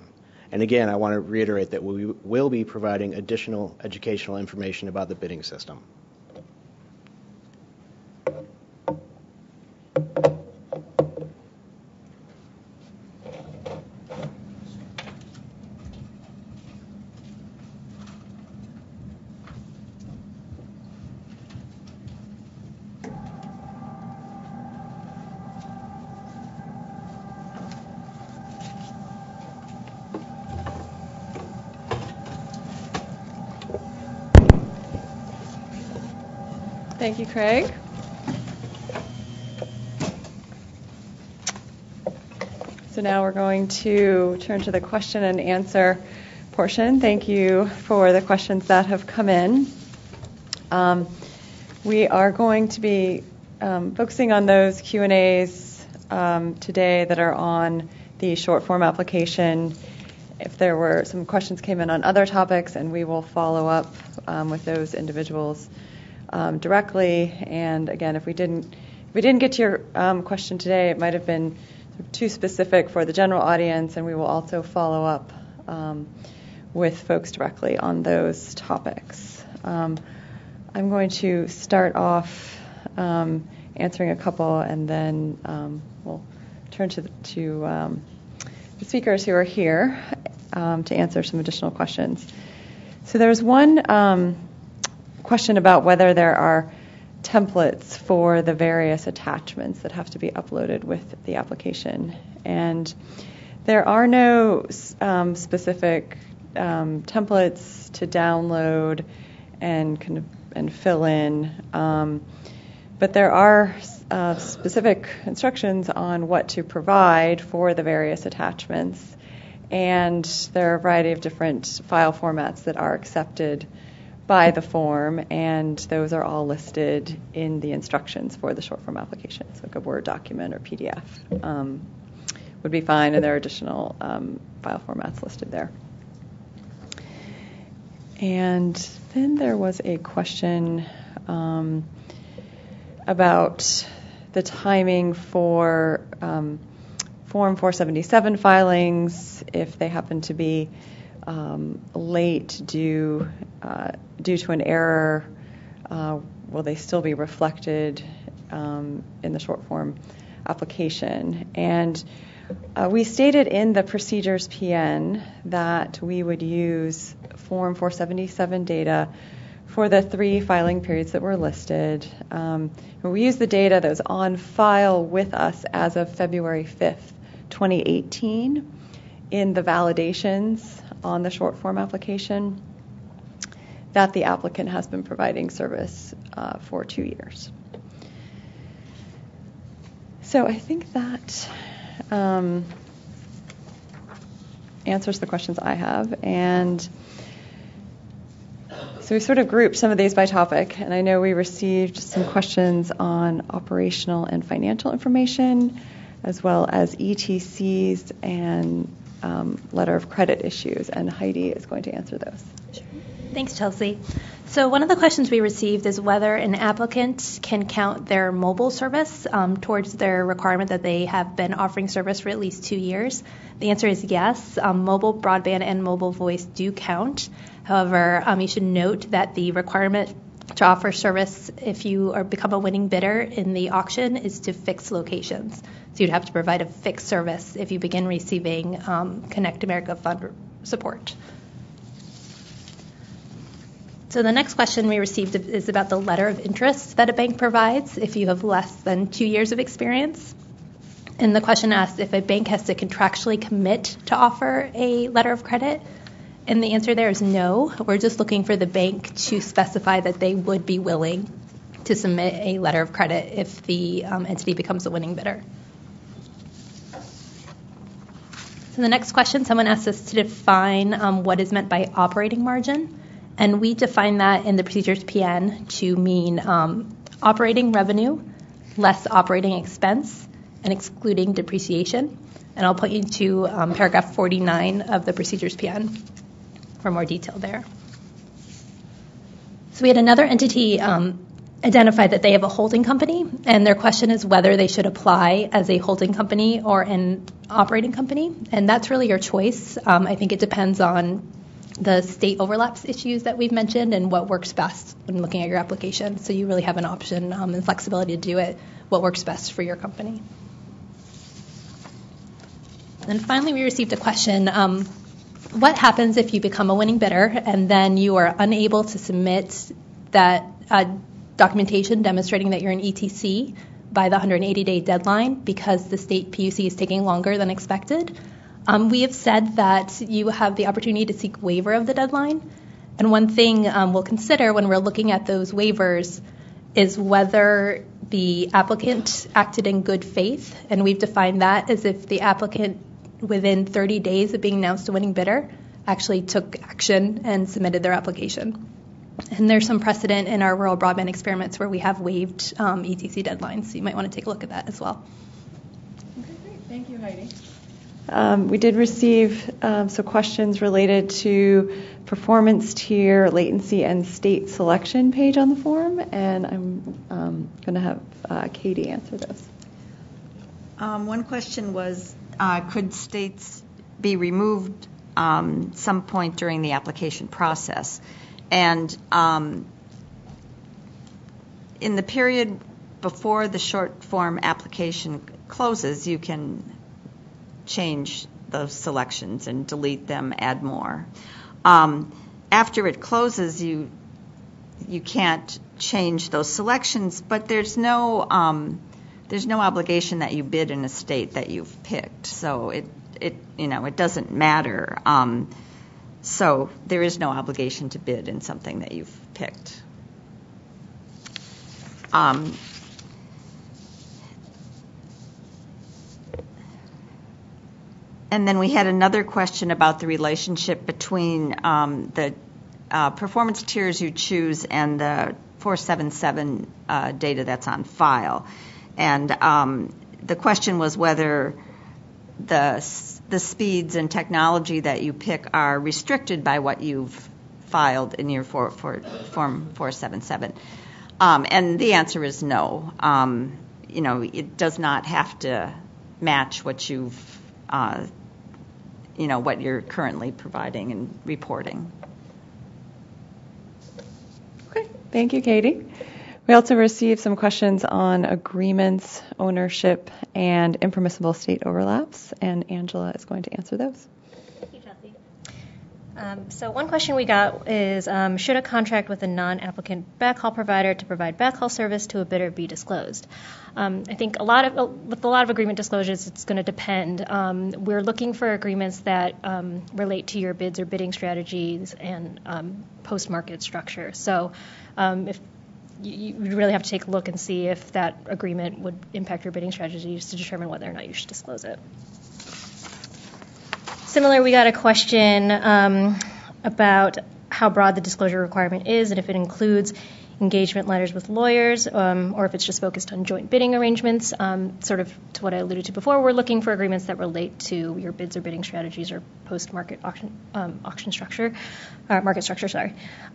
F: And again, I want to reiterate that we will be providing additional educational information about the bidding system.
A: Thank you, Craig. So now we're going to turn to the question and answer portion. Thank you for the questions that have come in. We are going to be focusing on those Q&As today that are on the short form application. If there were some questions came in on other topics, and we will follow up with those individuals directly. And again, if we didn't get to your question today, it might have been too specific for the general audience, and we will also follow up with folks directly on those topics. I'm going to start off answering a couple, and then we'll turn to the speakers who are here to answer some additional questions. So there's one question about whether there are templates for the various attachments that have to be uploaded with the application. And there are no specific templates to download and fill in, but there are specific instructions on what to provide for the various attachments, and there are a variety of different file formats that are accepted by the form, and those are all listed in the instructions for the short form application. So like a Word document or PDF would be fine, and there are additional file formats listed there. And then there was a question about the timing for Form 477 filings, if they happen to be late due to an error, will they still be reflected in the short form application? And we stated in the procedures PN that we would use Form 477 data for the 3 filing periods that were listed. We use the data that was on file with us as of February 5th, 2018 in the validations on the short form application that the applicant has been providing service for 2 years. So I think that answers the questions I have. And so we sort of grouped some of these by topic, and I know we received some questions on operational and financial information, as well as ETCs and letter of credit issues, and Heidi is going to answer those.
D: Sure. Thanks, Chelsea. So one of the questions we received is whether an applicant can count their mobile service towards their requirement that they have been offering service for at least 2 years. The answer is yes. Mobile broadband and mobile voice do count. However, you should note that the requirement to offer service if you become a winning bidder in the auction is to fixed locations. So you'd have to provide a fixed service if you begin receiving Connect America Fund support. So the next question we received is about the letter of interest that a bank provides if you have less than 2 years of experience. And the question asks if a bank has to contractually commit to offer a letter of credit. And the answer there is no. We're just looking for the bank to specify that they would be willing to submit a letter of credit if the entity becomes a winning bidder. So the next question, someone asked us to define what is meant by operating margin. And we define that in the procedures PN to mean operating revenue less operating expense and excluding depreciation. And I'll point you to paragraph 49 of the procedures PN for more detail there. So we had another entity identify that they have a holding company, and their question is whether they should apply as a holding company or an operating company. And that's really your choice. I think it depends on the state overlaps issues that we've mentioned and what works best when looking at your application. So you really have an option and flexibility to do it, what works best for your company. And finally, we received a question. What happens if you become a winning bidder and then you are unable to submit that documentation demonstrating that you're an ETC by the 180-day deadline because the state PUC is taking longer than expected? We have said that you have the opportunity to seek waiver of the deadline. And one thing we'll consider when we're looking at those waivers is whether the applicant acted in good faith. And we've defined that as if the applicant, within 30 days of being announced a winning bidder, actually took action and submitted their application. And there's some precedent in our rural broadband experiments where we have waived ETC deadlines, so you might want to take a look at that as well.
A: Okay, great. Thank you, Heidi. We did receive some questions related to performance tier, latency, and state selection page on the form, and I'm going to have Katie answer those.
E: One question was, could states be removed some point during the application process? And in the period before the short form application closes, you can change those selections and delete them, add more. After it closes, you can't change those selections, but there's no obligation that you bid in a state that you've picked. So it doesn't matter. So there is no obligation to bid in something that you've picked. And then we had another question about the relationship between the performance tiers you choose and the 477 data that's on file. And the question was whether the speeds and technology that you pick are restricted by what you've filed in your Form 477. And the answer is no. It does not have to match what you've, what you're currently providing and reporting.
A: Okay, thank you, Katie. We also received some questions on agreements, ownership, and impermissible state overlaps, and Angela is going to answer those.
G: Thank you, Chelsea. So one question we got is, should a contract with a non-applicant backhaul provider to provide backhaul service to a bidder be disclosed? I think with a lot of agreement disclosures, it's going to depend. We're looking for agreements that relate to your bids or bidding strategies and post-market structure. So if you really have to take a look and see if that agreement would impact your bidding strategies to determine whether or not you should disclose it. Similar, we got a question about how broad the disclosure requirement is and if it includes engagement letters with lawyers or if it's just focused on joint bidding arrangements. Sort of to what I alluded to before, we're looking for agreements that relate to your bids or bidding strategies or post-market market structure.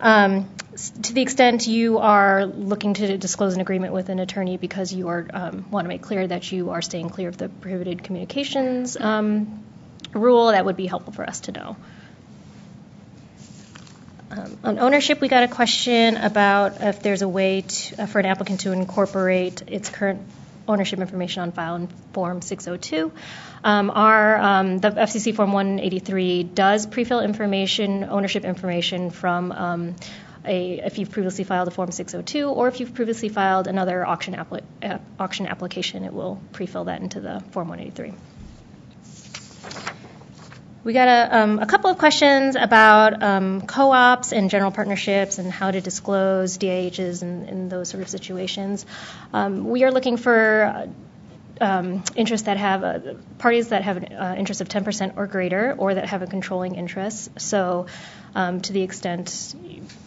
G: To the extent you are looking to disclose an agreement with an attorney because you are want to make clear that you are staying clear of the prohibited communications rule, that would be helpful for us to know. On ownership, we got a question about if there's a way for an applicant to incorporate its current ownership information on file in Form 602. The FCC Form 183 does pre-fill ownership information from if you've previously filed a Form 602 or if you've previously filed another auction application, it will pre-fill that into the Form 183. We got a couple of questions about co-ops and general partnerships and how to disclose DIHs in those sort of situations. We are looking for interests that have parties that have an interest of 10% or greater, or that have a controlling interest. So, to the extent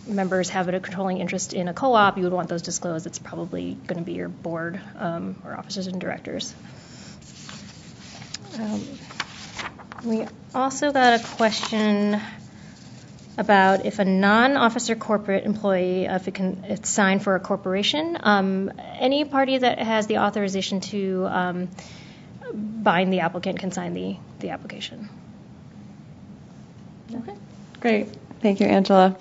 G: members have a controlling interest in a co-op, you would want those disclosed. It's probably going to be your board or officers and directors. We also got a question about if a non-officer corporate employee, if it's signed for a corporation, any party that has the authorization to bind the applicant can sign the application.
A: Okay, great. Thank you, Angela.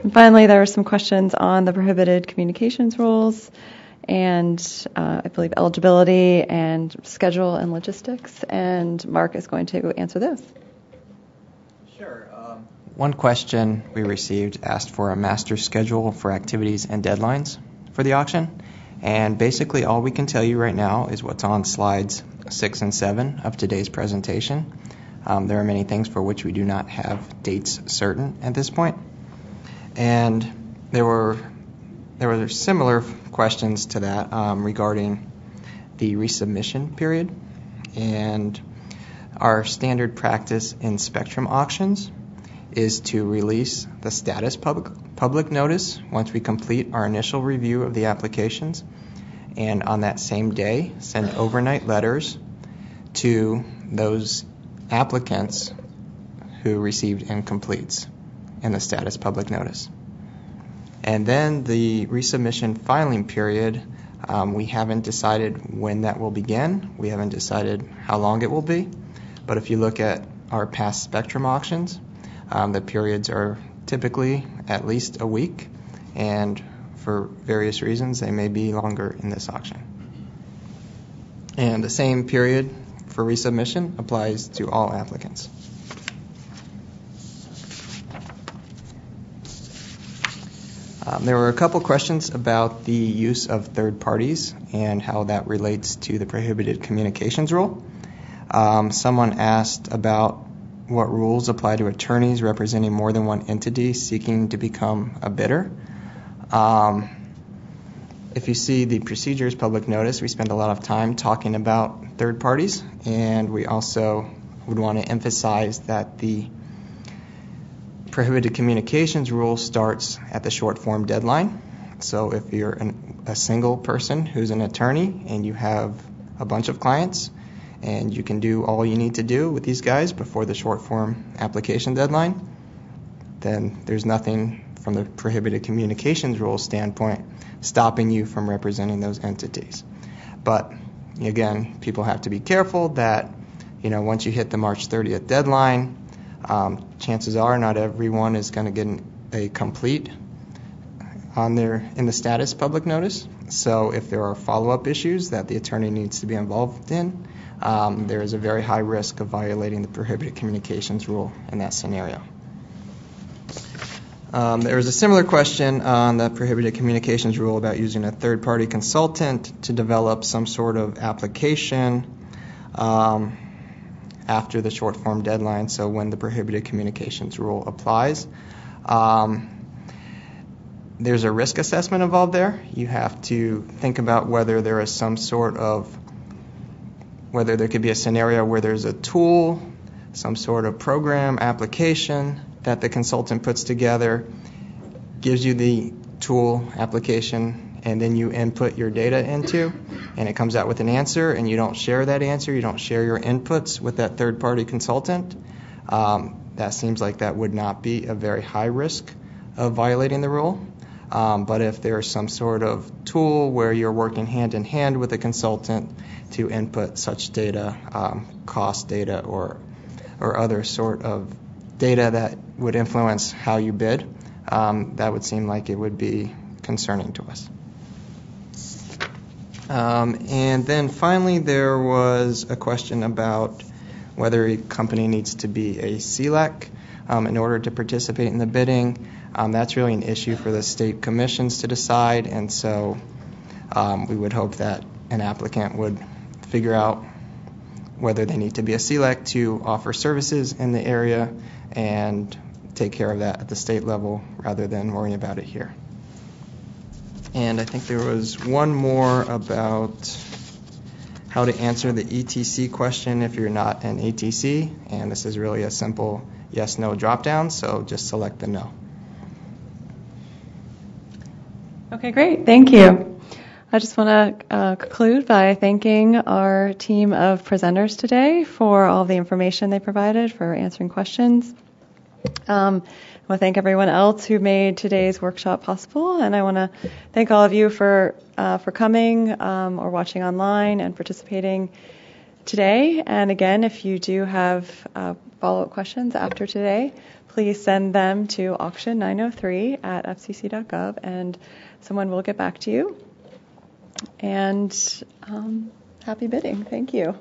A: And finally, there are some questions on the prohibited communications rules and I believe eligibility and schedule and logistics. And Mark is going to answer those.
C: Sure. One question we received asked for a master schedule for activities and deadlines for the auction. And basically all we can tell you right now is what's on slides 6 and 7 of today's presentation. There are many things for which we do not have dates certain at this point. And there were similar questions to that regarding the resubmission period. And our standard practice in spectrum auctions is to release the status public notice once we complete our initial review of the applications, and on that same day send overnight letters to those applicants who received incompletes in the status public notice. And then the resubmission filing period, we haven't decided when that will begin. We haven't decided how long it will be. But if you look at our past spectrum auctions, the periods are typically at least a week, and for various reasons they may be longer in this auction. And the same period for resubmission applies to all applicants. There were a couple questions about the use of third parties and how that relates to the prohibited communications rule. Someone asked about what rules apply to attorneys representing more than one entity seeking to become a bidder. If you see the procedures public notice, we spend a lot of time talking about third parties, and we also would want to emphasize that the prohibited communications rule starts at the short form deadline. So if you're a single person who's an attorney and you have a bunch of clients and you can do all you need to do with these guys before the short form application deadline, then there's nothing from the prohibited communications rule standpoint stopping you from representing those entities. But again, people have to be careful that, once you hit the March 30th deadline, chances are not everyone is going to get a complete in the status public notice. So if there are follow-up issues that the attorney needs to be involved in, there is a very high risk of violating the prohibited communications rule in that scenario. There was a similar question on the prohibited communications rule about using a third-party consultant to develop some sort of application after the short form deadline, so when the prohibited communications rule applies. There's a risk assessment involved there. You have to think about whether there is whether there could be a scenario where there's a tool, some sort of program, application that the consultant puts together, gives you the tool, application, and then you input your data into, and it comes out with an answer, and you don't share that answer, you don't share your inputs with that third-party consultant. That seems like that would not be a very high risk of violating the rule. But if there's some sort of tool where you're working hand-in-hand with a consultant to input such data, cost data or other sort of data that would influence how you bid, that would seem like it would be concerning to us. And then finally there was a question about whether a company needs to be a CLEC in order to participate in the bidding. That's really an issue for the state commissions to decide, and so we would hope that an applicant would figure out whether they need to be a CLEC to offer services in the area and take care of that at the state level rather than worrying about it here. And I think there was one more about how to answer the ETC question if you're not an ATC, and this is really a simple yes/no drop-down, so just select the no.
A: Okay, great. Thank you. I just want to conclude by thanking our team of presenters today for all the information they provided, for answering questions. I want to thank everyone else who made today's workshop possible, and I want to thank all of you for coming or watching online and participating today. And again, if you do have follow-up questions after today, please send them to auction903@fcc.gov, and someone will get back to you. And happy bidding. Thank you.